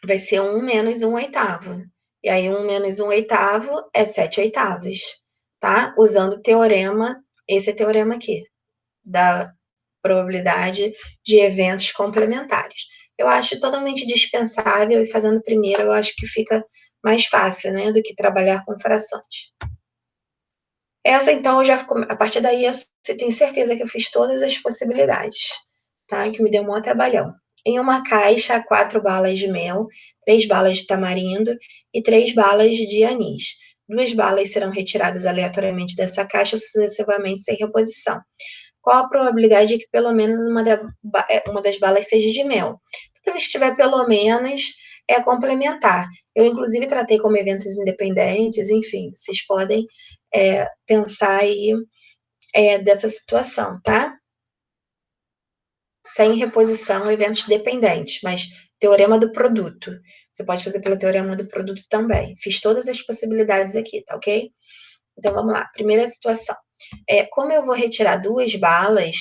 vai ser 1 menos 1 oitavo. E aí, 1 menos 1 oitavo é 7 oitavos, tá? Usando o teorema, esse teorema aqui, da probabilidade de eventos complementares. Eu acho totalmente dispensável, e fazendo primeiro eu acho que fica mais fácil, né, do que trabalhar com frações. Essa, então, a partir daí, eu tenho certeza que eu fiz todas as possibilidades, tá? Que me deu um maior trabalhão. Em uma caixa, 4 balas de mel, 3 balas de tamarindo e 3 balas de anis. 2 balas serão retiradas aleatoriamente dessa caixa, sucessivamente sem reposição. Qual a probabilidade de que pelo menos uma das balas seja de mel? Toda vez que tiver pelo menos, é complementar. Eu, inclusive, tratei como eventos independentes, enfim, vocês podem pensar aí dessa situação, tá? Sem reposição, eventos dependentes, mas teorema do produto. Você pode fazer pelo teorema do produto também. Fiz todas as possibilidades aqui, tá ok? Então, vamos lá. Primeira situação. Como eu vou retirar 2 balas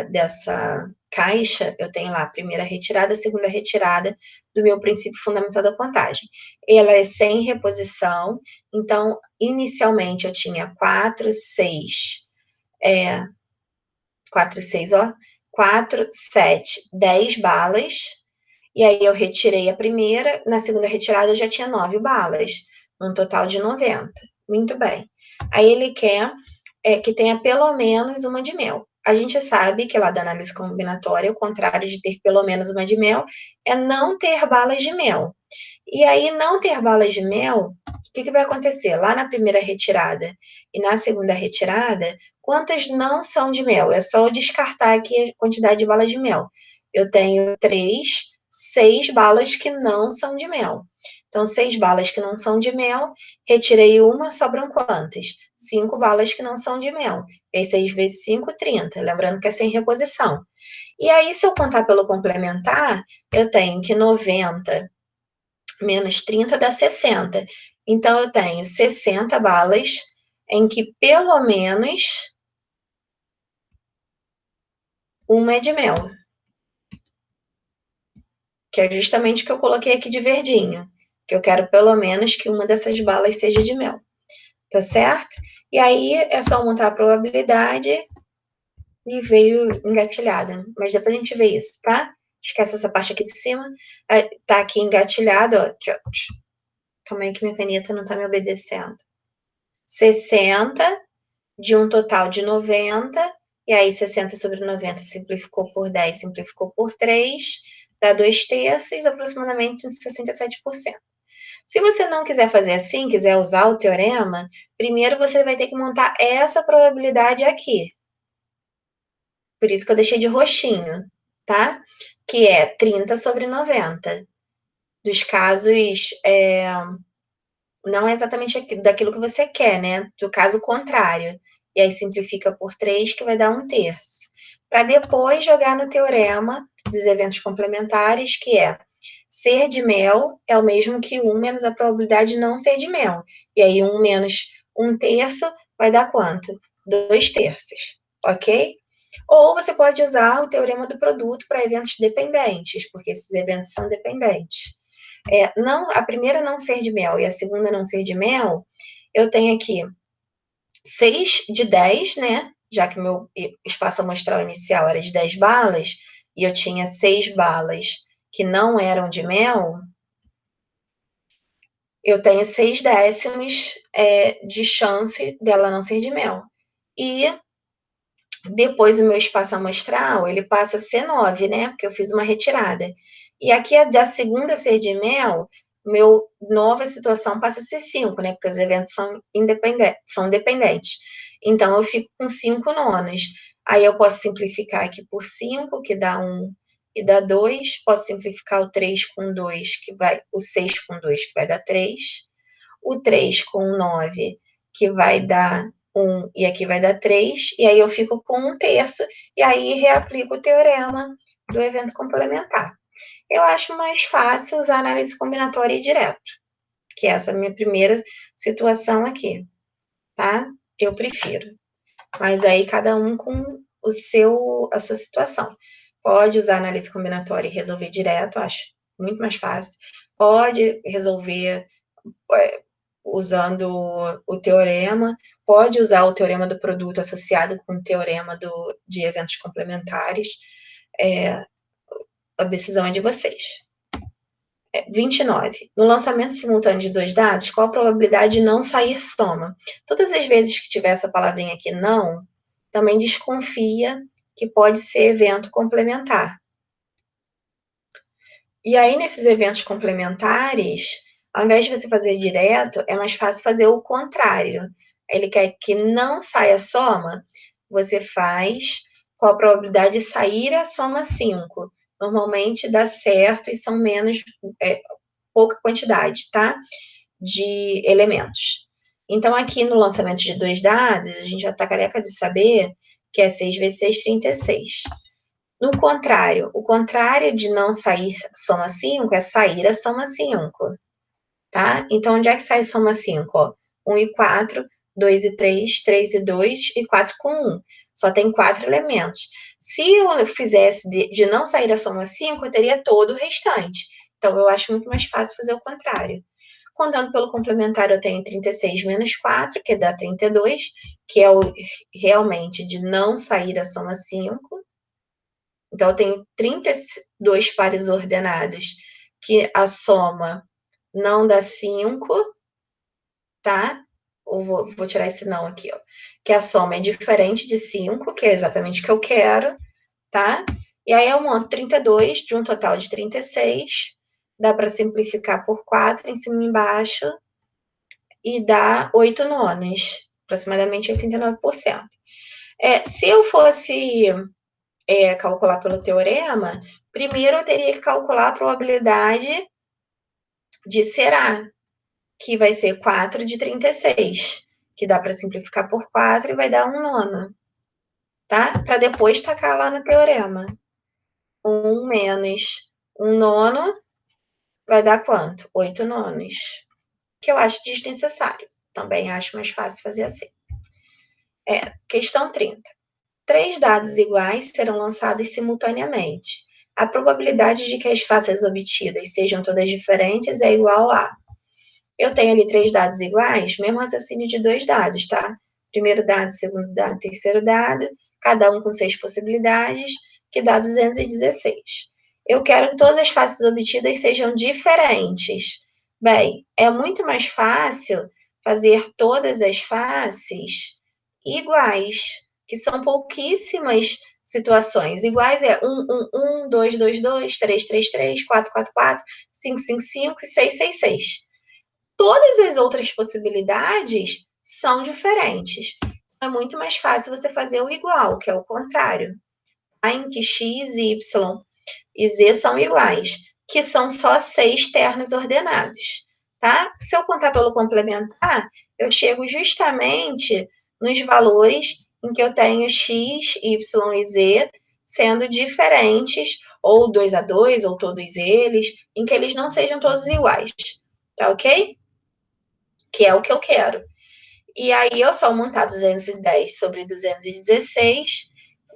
dessa caixa, eu tenho lá a primeira retirada, a segunda retirada do meu princípio fundamental da contagem. Ela é sem reposição, então, inicialmente eu tinha 4, 6, 10 balas, e aí eu retirei a primeira, na segunda retirada eu já tinha 9 balas, num total de 90. Muito bem. Aí ele quer que tenha pelo menos uma de mel. A gente sabe que lá da análise combinatória, o contrário de ter pelo menos uma de mel é não ter balas de mel. E aí, não ter balas de mel, o que vai acontecer? Lá na primeira retirada e na segunda retirada, quantas não são de mel? É só eu descartar aqui a quantidade de balas de mel. Eu tenho 6 balas que não são de mel. Então, 6 balas que não são de mel, retirei uma, sobram quantas? 5 balas que não são de mel. E aí, 6 vezes 5, 30. Lembrando que é sem reposição. E aí, se eu contar pelo complementar, eu tenho que 90 menos 30 dá 60. Então, eu tenho 60 balas em que pelo menos uma é de mel. Que é justamente o que eu coloquei aqui de verdinho. Que eu quero pelo menos que uma dessas balas seja de mel. Tá certo? E aí, é só montar a probabilidade e veio engatilhada. Mas depois a gente vê isso, tá? Esquece essa parte aqui de cima. Tá aqui engatilhado, ó. Aqui, ó. Calma aí que minha caneta não tá me obedecendo. 60 de um total de 90, e aí 60 sobre 90 simplificou por 10, simplificou por 3, dá 2 terços, aproximadamente 67%. Se você não quiser fazer assim, quiser usar o teorema, primeiro você vai ter que montar essa probabilidade aqui. Por isso que eu deixei de roxinho, tá? Que é 30 sobre 90. Dos casos, não é exatamente daquilo que você quer, né? Do caso contrário. E aí simplifica por 3, que vai dar 1 terço. Para depois jogar no teorema dos eventos complementares, que é ser de mel é o mesmo que 1 menos a probabilidade de não ser de mel. E aí 1 menos 1 terço vai dar quanto? 2 terços, ok? Ou você pode usar o teorema do produto para eventos dependentes, porque esses eventos são dependentes. A primeira não ser de mel e a segunda não ser de mel, eu tenho aqui 6 de 10, né? Já que meu espaço amostral inicial era de 10 balas, e eu tinha 6 balas que não eram de mel, eu tenho 6 décimos de chance dela não ser de mel. E depois o meu espaço amostral, ele passa a ser 9, né? Porque eu fiz uma retirada. E aqui, da segunda ser de mel, meu nova situação passa a ser 5, né? Porque os eventos são dependentes. Então, eu fico com 5 nonos. Aí eu posso simplificar aqui por 5, que dá 1 e dá 2. Posso simplificar o 3 com 2, o 6 com 2, que vai dar 3. O 3 com 9, que vai dar 1, e aqui vai dar 3, e aí eu fico com 1/3, e aí reaplico o teorema do evento complementar. Eu acho mais fácil usar análise combinatória e direto, que é essa minha primeira situação aqui, tá? Eu prefiro. Mas aí cada um com a sua situação. Pode usar análise combinatória e resolver direto, acho muito mais fácil. Pode resolver usando o teorema, pode usar o teorema do produto associado com o teorema de eventos complementares. A decisão é de vocês. 29. No lançamento simultâneo de 2 dados, qual a probabilidade de não sair soma? Todas as vezes que tiver essa palavrinha aqui, não, também desconfia que pode ser evento complementar. E aí, nesses eventos complementares, ao invés de você fazer direto, é mais fácil fazer o contrário. Ele quer que não saia soma, você faz com a probabilidade de sair a soma 5. Normalmente dá certo e são menos, pouca quantidade, tá? De elementos. Então, aqui no lançamento de 2 dados, a gente já está careca de saber que é 6 vezes 6, 36. No contrário, o contrário de não sair soma 5 é sair a soma 5, tá? Então, onde é que sai soma 5? 1 e 4, 2 e 3, 3 e 2 e 4 com 1. Só tem 4 elementos. Se eu fizesse de não sair a soma 5, eu teria todo o restante. Então, eu acho muito mais fácil fazer o contrário. Contando pelo complementar, eu tenho 36 menos 4, que dá 32, que é realmente de não sair a soma 5. Então, eu tenho 32 pares ordenados, que a soma não dá 5, tá? Ou vou tirar esse não aqui, ó. Que a soma é diferente de 5, que é exatamente o que eu quero, tá? E aí eu monto 32 de um total de 36. Dá para simplificar por 4 em cima e embaixo. E dá 8 nonos, aproximadamente 89%. Se eu fosse calcular pelo teorema, primeiro eu teria que calcular a probabilidade de ser A, que vai ser 4 de 36, que dá para simplificar por 4 e vai dar 1 nono, tá? Para depois tacar lá no teorema. 1 menos 1 nono vai dar quanto? 8 nonos, que eu acho desnecessário. Também acho mais fácil fazer assim. Questão 30. 3 dados iguais serão lançados simultaneamente. A probabilidade de que as faces obtidas sejam todas diferentes é igual a... Eu tenho ali 3 dados iguais, mesmo raciocínio de 2 dados, tá? Primeiro dado, segundo dado, terceiro dado, cada um com 6 possibilidades, que dá 216. Eu quero que todas as faces obtidas sejam diferentes. Bem, é muito mais fácil fazer todas as faces iguais, que são pouquíssimas situações. Iguais é 1, 1, 1, 2, 2, 2, 3, 3, 3, 4, 4, 4, 5, 5, 5 e 6, 6, 6. Todas as outras possibilidades são diferentes. É muito mais fácil você fazer o igual, que é o contrário. Em que x, y e z são iguais, que são só 6 ternos ordenados, tá? Se eu contar pelo complementar, eu chego justamente nos valores em que eu tenho x, y e z sendo diferentes, ou 2 a 2, ou todos eles, em que eles não sejam todos iguais, tá ok? Que é o que eu quero. E aí, eu só montar 210 sobre 216,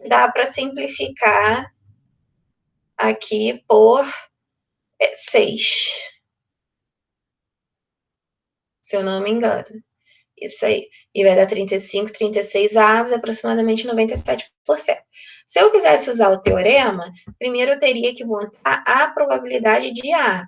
dá para simplificar aqui por 6, se eu não me engano. Isso aí. E vai dar 35, 36 avos, aproximadamente 97%. Se eu quisesse usar o teorema, primeiro eu teria que montar a probabilidade de A,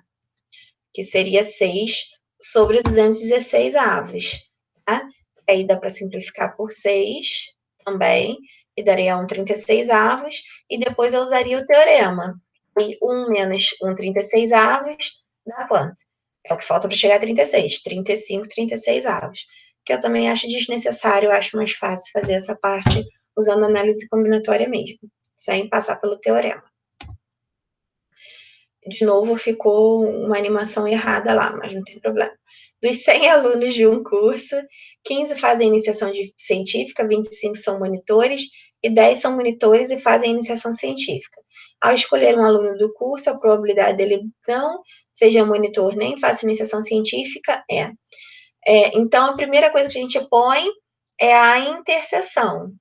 que seria 6 sobre 216 avos. Tá? Aí dá para simplificar por 6 também, e daria 1,36 avos, e depois eu usaria o teorema. E 1 menos 1,36 avos dá quanto? É o que falta para chegar a 36, 35, 36 avos. Que eu também acho desnecessário, eu acho mais fácil fazer essa parte usando análise combinatória mesmo, sem passar pelo teorema. De novo, ficou uma animação errada lá, mas não tem problema. Dos 100 alunos de um curso, 15 fazem iniciação científica, 25 são monitores e 10 são monitores e fazem iniciação científica. Ao escolher um aluno do curso, a probabilidade dele não seja monitor nem faça iniciação científica então, a primeira coisa que a gente põe é a interseção.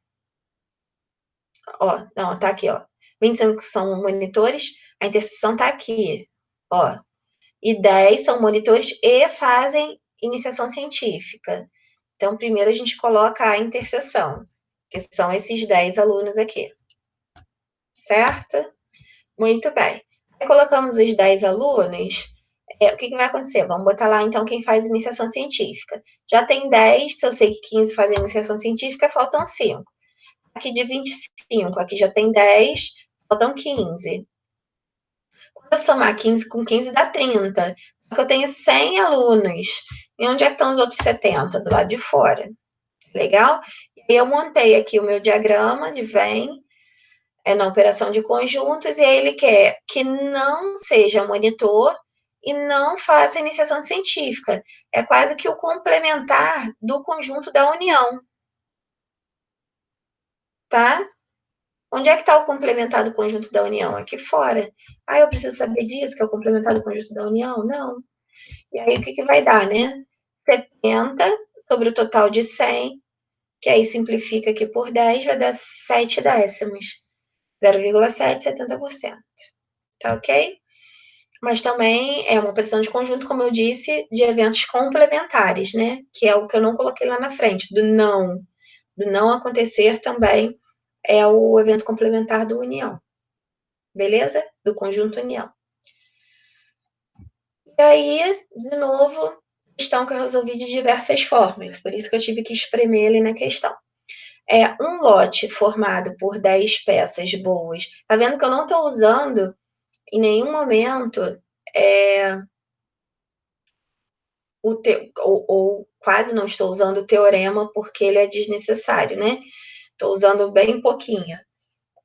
Ó, não, tá aqui, ó. 25 são monitores, a interseção tá aqui, ó. E 10 são monitores e fazem iniciação científica. Então, primeiro a gente coloca a interseção, que são esses 10 alunos aqui. Certo? Muito bem. Aí colocamos os 10 alunos, o que vai acontecer? Vamos botar lá, então, quem faz iniciação científica. Já tem 10, se eu sei que 15 fazem iniciação científica, faltam 5. Aqui de 25, aqui já tem 10, faltam 15. Quando eu somar 15 com 15 dá 30. Só que eu tenho 100 alunos. E onde é que estão os outros 70? Do lado de fora. Legal? E aí eu montei aqui o meu diagrama de Venn, na operação de conjuntos, e aí ele quer que não seja monitor e não faça iniciação científica. É quase que o complementar do conjunto da união. Tá? Onde é que está o complementar do conjunto da união? Aqui fora. Ah, eu preciso saber disso, que é o complementar do conjunto da união? Não. E aí, o que vai dar, né? 70 sobre o total de 100, que aí simplifica aqui por 10, vai dar 7 décimos. 0,7, 70%. Tá ok? Mas também é uma operação de conjunto, como eu disse, de eventos complementares, né? Que é o que eu não coloquei lá na frente, do não acontecer também é o evento complementar do união. Beleza? Do conjunto união. E aí, de novo, questão que eu resolvi de diversas formas, por isso que eu tive que espremer ali na questão. É um lote formado por 10 peças boas. Tá vendo que eu não estou usando em nenhum momento ou quase não estou usando o teorema porque ele é desnecessário, né? Estou usando bem pouquinho.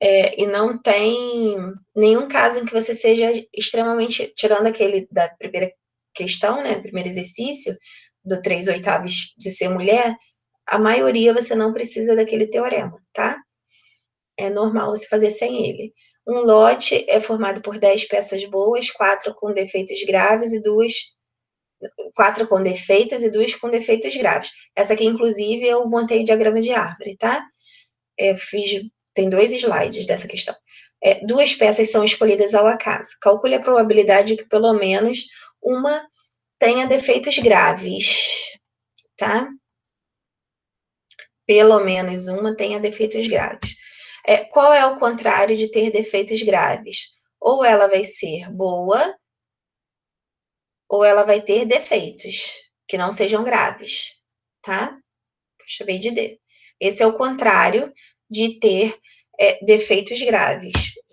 E não tem nenhum caso em que você seja extremamente, tirando aquele da primeira questão, né, primeiro exercício, do 3/8 de ser mulher, a maioria você não precisa daquele teorema, tá? É normal você fazer sem ele. Um lote é formado por 10 peças boas, 4 com defeitos graves e 4 com defeitos e 2 com defeitos graves. Essa aqui, inclusive, eu montei o diagrama de árvore, tá? Tem 2 slides dessa questão. 2 peças são escolhidas ao acaso. Calcule a probabilidade de que pelo menos uma tenha defeitos graves, tá? Pelo menos uma tenha defeitos graves. Qual é o contrário de ter defeitos graves? Ou ela vai ser boa, ou ela vai ter defeitos que não sejam graves, tá? Chamei de D. Esse é o contrário de ter defeitos graves,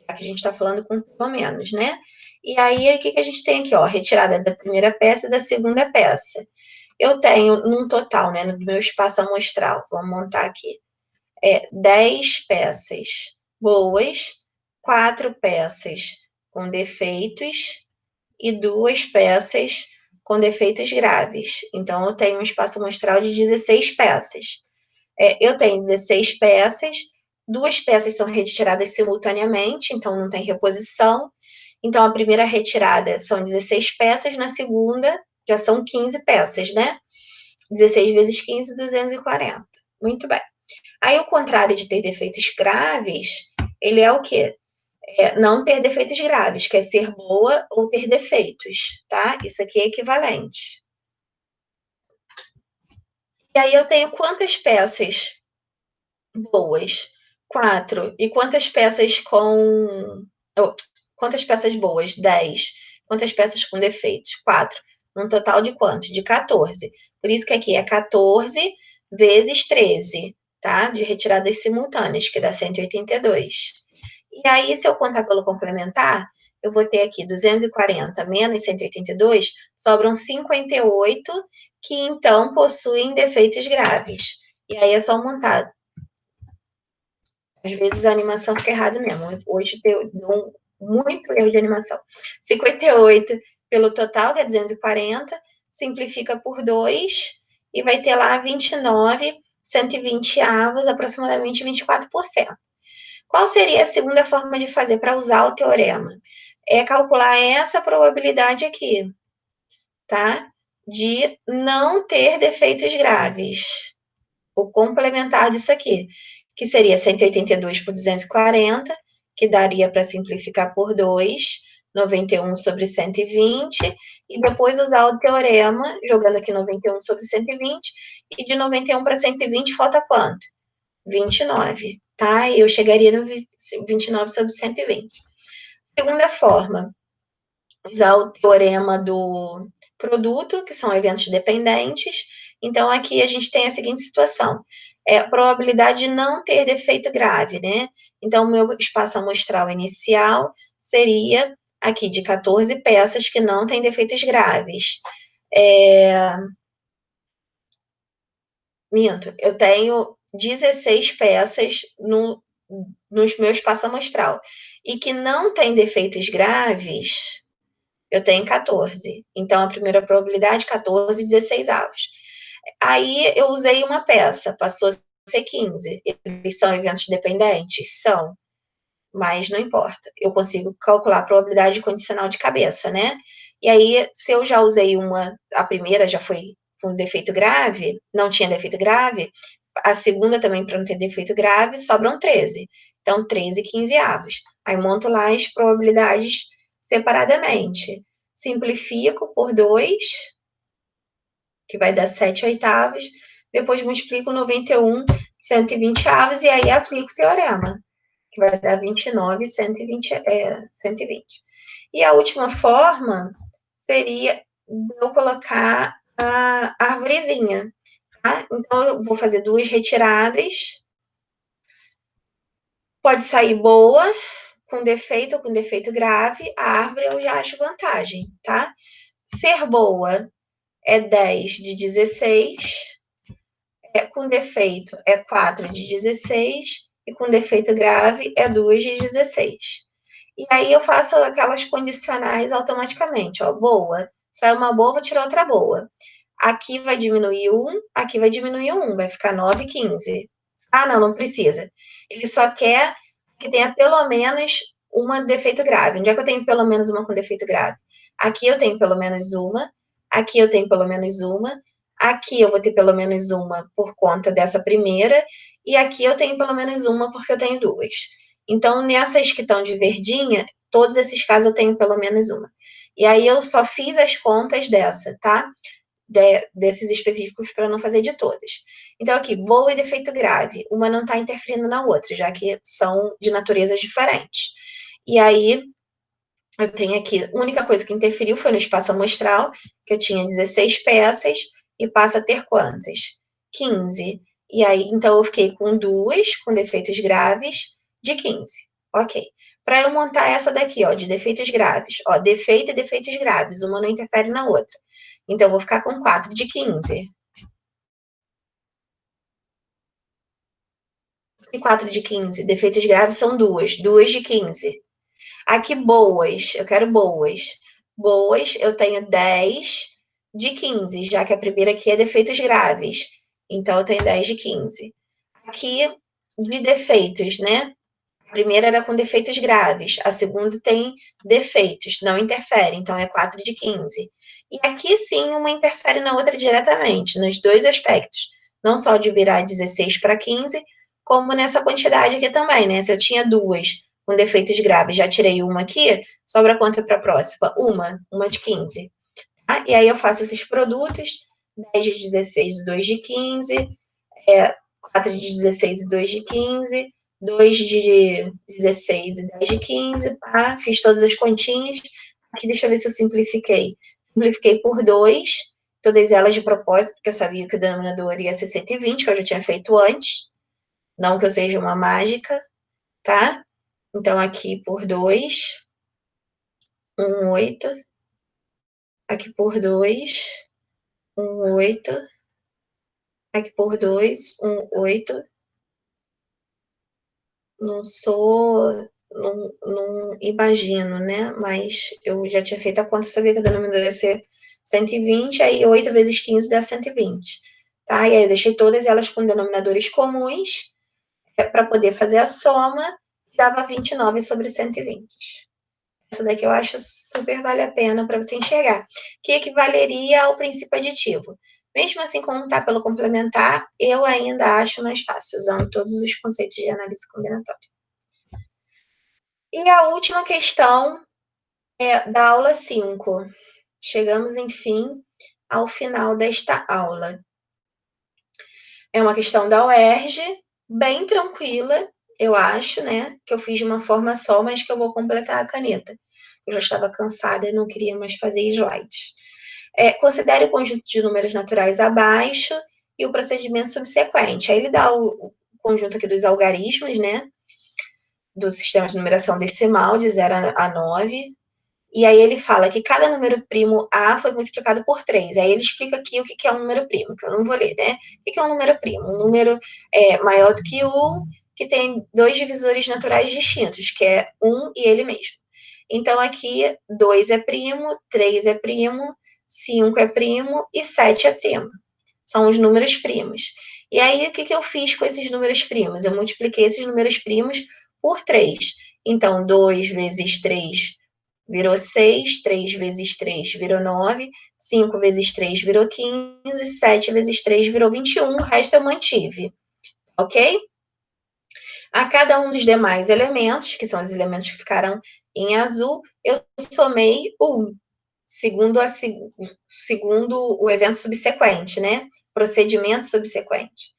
já que a gente está falando com pelo menos, né? E aí, o que a gente tem aqui? Ó, retirada da primeira peça e da segunda peça. Eu tenho, num total, né, no meu espaço amostral, vamos montar aqui, 10 peças boas, 4 peças com defeitos e 2 peças com defeitos graves. Então, eu tenho um espaço amostral de 16 peças. Eu tenho 16 peças, 2 peças são retiradas simultaneamente, então não tem reposição. Então, a primeira retirada são 16 peças, na segunda já são 15 peças, né? 16 vezes 15, 240. Muito bem. Aí, o contrário de ter defeitos graves, ele é o quê? Não ter defeitos graves, que é ser boa ou ter defeitos, tá? Isso aqui é equivalente. E aí eu tenho quantas peças boas? 4. E quantas peças com. Oh, quantas peças boas? 10. Quantas peças com defeitos? 4. Um total de quanto? De 14. Por isso que aqui é 14 vezes 13, tá? De retiradas simultâneas, que dá 182. E aí, se eu contar pelo complementar, eu vou ter aqui 240 menos 182, sobram 58, que então possuem defeitos graves. E aí é só montar. Às vezes a animação fica errada mesmo. Hoje deu muito erro de animação. 58 pelo total, que é 240, simplifica por 2 e vai ter lá 29, 120 avos, aproximadamente 24%. Qual seria a segunda forma de fazer para usar o teorema? É calcular essa probabilidade aqui, tá? De não ter defeitos graves. O complementar disso aqui, que seria 182 por 240, que daria para simplificar por 2, 91 sobre 120, e depois usar o teorema, jogando aqui 91 sobre 120, e de 91 para 120 falta quanto? 29, tá? E eu chegaria no 29 sobre 120. Segunda forma, usar o teorema do produto, que são eventos dependentes. Então, aqui a gente tem a seguinte situação: a probabilidade de não ter defeito grave, né? Então, o meu espaço amostral inicial seria aqui de 14 peças que não têm defeitos graves. Minto, eu tenho 16 peças no meu espaço amostral e que não tem defeitos graves, eu tenho 14. Então, a primeira probabilidade, 14, 16 avos. Aí, eu usei uma peça, passou a ser 15. Eles são eventos dependentes? São, mas não importa. Eu consigo calcular a probabilidade condicional de cabeça, né? E aí, se eu já usei a primeira já foi com defeito grave, não tinha defeito grave, a segunda também para não ter defeito grave, sobram 13. Então, 13 e 15 avos. Aí, monto lá as probabilidades separadamente. Simplifico por 2, que vai dar 7 oitavos. Depois multiplico 91, 120 avos, e aí aplico o teorema, que vai dar 29, 120. E a última forma seria eu colocar a árvorezinha, tá? Então, eu vou fazer 2 retiradas. Pode sair boa, com defeito ou com defeito grave. A árvore eu já acho vantagem, tá? Ser boa é 10 de 16, com defeito é 4 de 16, e com defeito grave é 2 de 16. E aí eu faço aquelas condicionais automaticamente, ó, boa, sai uma boa, vou tirar outra boa. Aqui vai diminuir 1, aqui vai diminuir 1, vai ficar 9, 15. Ah, não precisa. Ele só quer que tenha pelo menos uma defeito grave. Onde é que eu tenho pelo menos uma com defeito grave? Aqui eu tenho pelo menos uma, aqui eu tenho pelo menos uma, aqui eu vou ter pelo menos uma por conta dessa primeira, e aqui eu tenho pelo menos uma porque eu tenho duas. Então, nessas que estão de verdinha, todos esses casos eu tenho pelo menos uma. E aí eu só fiz as contas dessa, tá? Desses específicos para não fazer de todas. Então, aqui, boa e defeito grave. Uma não está interferindo na outra, já que são de naturezas diferentes. E aí, eu tenho aqui, a única coisa que interferiu foi no espaço amostral, que eu tinha 16 peças, e passa a ter quantas? 15. E aí, então, eu fiquei com duas, com defeitos graves, de 15. Ok. Para eu montar essa daqui, ó, de defeitos graves. Ó, defeito e defeitos graves, uma não interfere na outra. Então, eu vou ficar com 4 de 15. E 4 de 15? Defeitos graves são duas. 2 de 15. Aqui, boas. Eu quero boas. Boas, eu tenho 10 de 15, já que a primeira aqui é defeitos graves. Então, eu tenho 10 de 15. Aqui, de defeitos, né? A primeira era com defeitos graves. A segunda tem defeitos, não interfere. Então, é 4 de 15. E aqui, sim, uma interfere na outra diretamente, nos dois aspectos. Não só de virar 16 para 15, como nessa quantidade aqui também, né? Se eu tinha duas com defeitos graves, já tirei uma aqui, sobra quanto para a próxima? Uma de 15. Tá? E aí eu faço esses produtos, 10 de 16 e 2 de 15, 4 de 16 e 2 de 15, 2 de 16 e 10 de 15, tá? Fiz todas as continhas. Aqui, deixa eu ver se eu simplifiquei. Simplifiquei por 2, todas elas de propósito, porque eu sabia que o denominador ia ser 120, que eu já tinha feito antes. Não que eu seja uma mágica, tá? Então, aqui por 2, 8. Aqui por 2, 8. Aqui por 2, 8. Não sou, não imagino, né? Mas eu já tinha feito a conta, sabia que a denominador ia ser 120, aí 8 vezes 15 dá 120, tá? E aí eu deixei todas elas com denominadores comuns, para poder fazer a soma, dava 29 sobre 120. Essa daqui eu acho super vale a pena para você enxergar, que equivaleria ao princípio aditivo. Mesmo assim, como está pelo complementar, eu ainda acho mais fácil, usando todos os conceitos de análise combinatória. E a última questão é da aula 5. Chegamos, enfim, ao final desta aula. É uma questão da UERJ, bem tranquila, eu acho, né? Que eu fiz de uma forma só, mas que eu vou completar a caneta. Eu já estava cansada e não queria mais fazer slides. Considere o conjunto de números naturais abaixo e o procedimento subsequente. Aí ele dá o conjunto aqui dos algarismos, né? Do sistema de numeração decimal, de 0 a 9. E aí ele fala que cada número primo A foi multiplicado por 3. Aí ele explica aqui o que é um número primo, que eu não vou ler, né? O que é um número primo? Um número maior do que 1, que tem dois divisores naturais distintos, que é 1 e ele mesmo. Então, aqui, 2 é primo, 3 é primo, 5 é primo e 7 é primo. São os números primos. E aí, o que eu fiz com esses números primos? Eu multipliquei esses números primos por 3. Então, 2 vezes 3 virou 6, 3 vezes 3 virou 9, 5 vezes 3 virou 15, 7 vezes 3 virou 21, o resto eu mantive, ok? A cada um dos demais elementos, que são os elementos que ficaram em azul, eu somei 1, segundo o evento subsequente, né? Procedimento subsequente.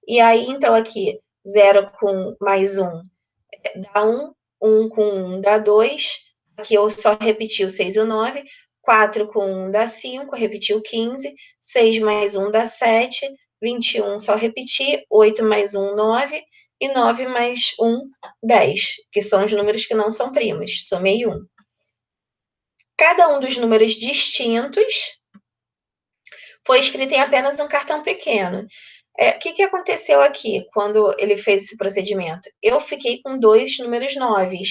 E aí, então, aqui, 0 com mais 1 dá 1, 1 com 1 dá 2, aqui eu só repeti o 6 e o 9, 4 com 1 dá 5, repeti o 15, 6 mais 1 dá 7, 21 só repeti, 8 mais 1, 9, e 9 mais 1, 10, que são os números que não são primos, somei 1. Cada um dos números distintos foi escrito em apenas um cartão pequeno. O que aconteceu aqui quando ele fez esse procedimento? Eu fiquei com 2 números 9.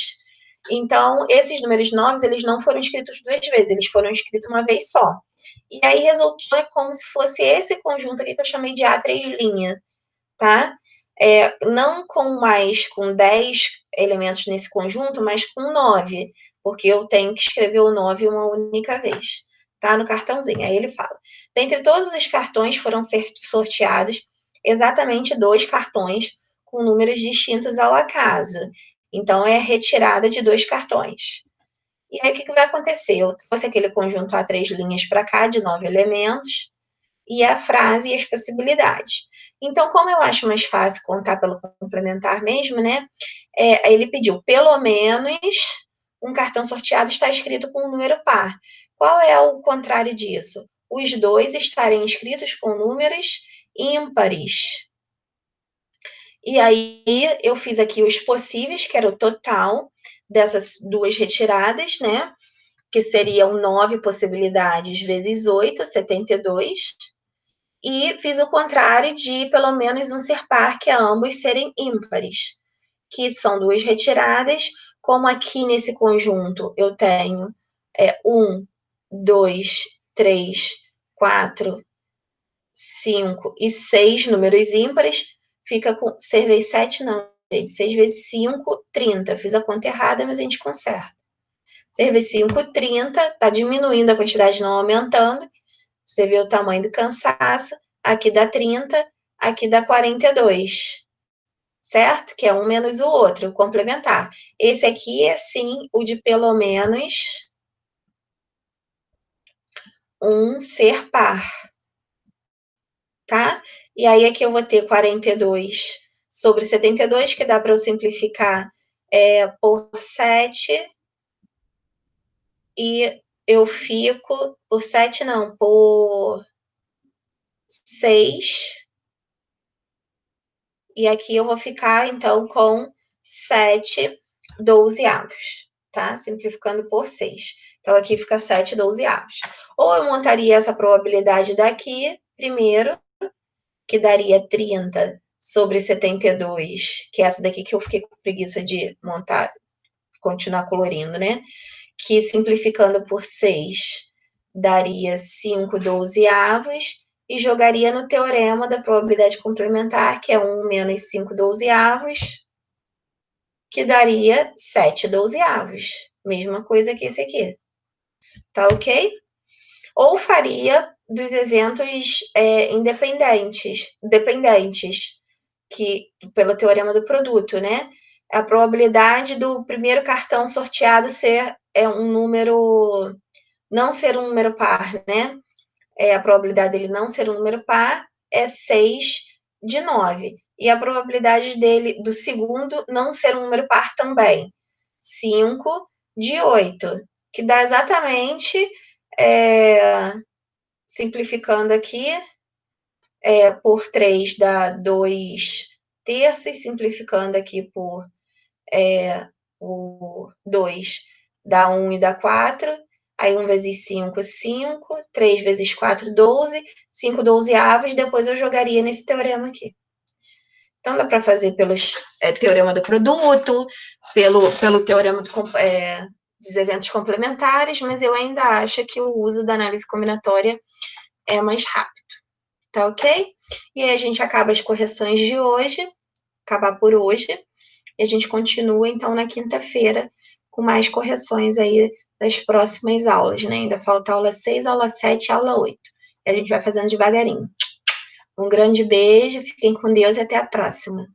Então, esses números 9, eles não foram escritos 2 vezes, eles foram escritos uma vez só. E aí resultou como se fosse esse conjunto aqui que eu chamei de A3', tá? Não com 10 elementos nesse conjunto, mas com 9, porque eu tenho que escrever o 9 uma única vez, tá? No cartãozinho. Aí ele fala: dentre todos os cartões foram sorteados exatamente 2 cartões com números distintos ao acaso. Então, é retirada de 2 cartões. E aí, o que vai acontecer? Eu trouxe aquele conjunto A3' para cá, de 9 elementos, e a frase e as possibilidades. Então, como eu acho mais fácil contar pelo complementar mesmo, né? Ele pediu pelo menos um cartão sorteado está escrito com um número par. Qual é o contrário disso? Os dois estarem escritos com números ímpares. E aí eu fiz aqui os possíveis, que era o total dessas duas retiradas, né? Que seriam 9 possibilidades vezes 8, 72. E fiz o contrário de pelo menos um ser par, que é ambos serem ímpares, que são duas retiradas. Como aqui nesse conjunto eu tenho 1, 2, 3, 4, 5 e 6 números ímpares, fica com 6 vezes 7, não, gente. 6 vezes 5, 30. Fiz a conta errada, mas a gente conserta. 6 vezes 5, 30. Está diminuindo a quantidade, não aumentando. Você vê o tamanho do cansaço. Aqui dá 30, aqui dá 42. Certo? Que é um menos o outro, complementar. Esse aqui é, sim, o de pelo menos um ser par. tá? E aí aqui eu vou ter 42 sobre 72, que dá para eu simplificar por 7, e eu fico por 7 não, por 6, e aqui eu vou ficar, então, com 7/12, tá? Simplificando por 6. Então, aqui fica 7/12. Ou eu montaria essa probabilidade daqui, primeiro, que daria 30 sobre 72, que é essa daqui que eu fiquei com preguiça de montar, continuar colorindo, né? Que simplificando por 6 daria 5/12, e jogaria no teorema da probabilidade complementar, que é 1 menos 5/12, que daria 7/12. Mesma coisa que esse aqui. Tá ok? Ou faria dos eventos dependentes, que pelo teorema do produto, né? A probabilidade do primeiro cartão sorteado ser um número, não ser um número par, né? A probabilidade dele não ser um número par é 6/9. E a probabilidade dele, do segundo, não ser um número par também, 5/8, que dá exatamente, simplificando aqui, por 3 dá 2/3, simplificando aqui por 2 dá 1 e dá 4. Aí 1 vezes 5, 5. 3 vezes 4, 12. 5/12, depois eu jogaria nesse teorema aqui. Então, dá para fazer pelos teorema do produto, pelo teorema dos eventos complementares, mas eu ainda acho que o uso da análise combinatória é mais rápido. Tá ok? E aí a gente acaba as correções de hoje, acabar por hoje, e a gente continua, então, na quinta-feira, com mais correções aí das próximas aulas, né? Ainda falta aula 6, aula 7 e aula 8. E a gente vai fazendo devagarinho. Um grande beijo, fiquem com Deus e até a próxima.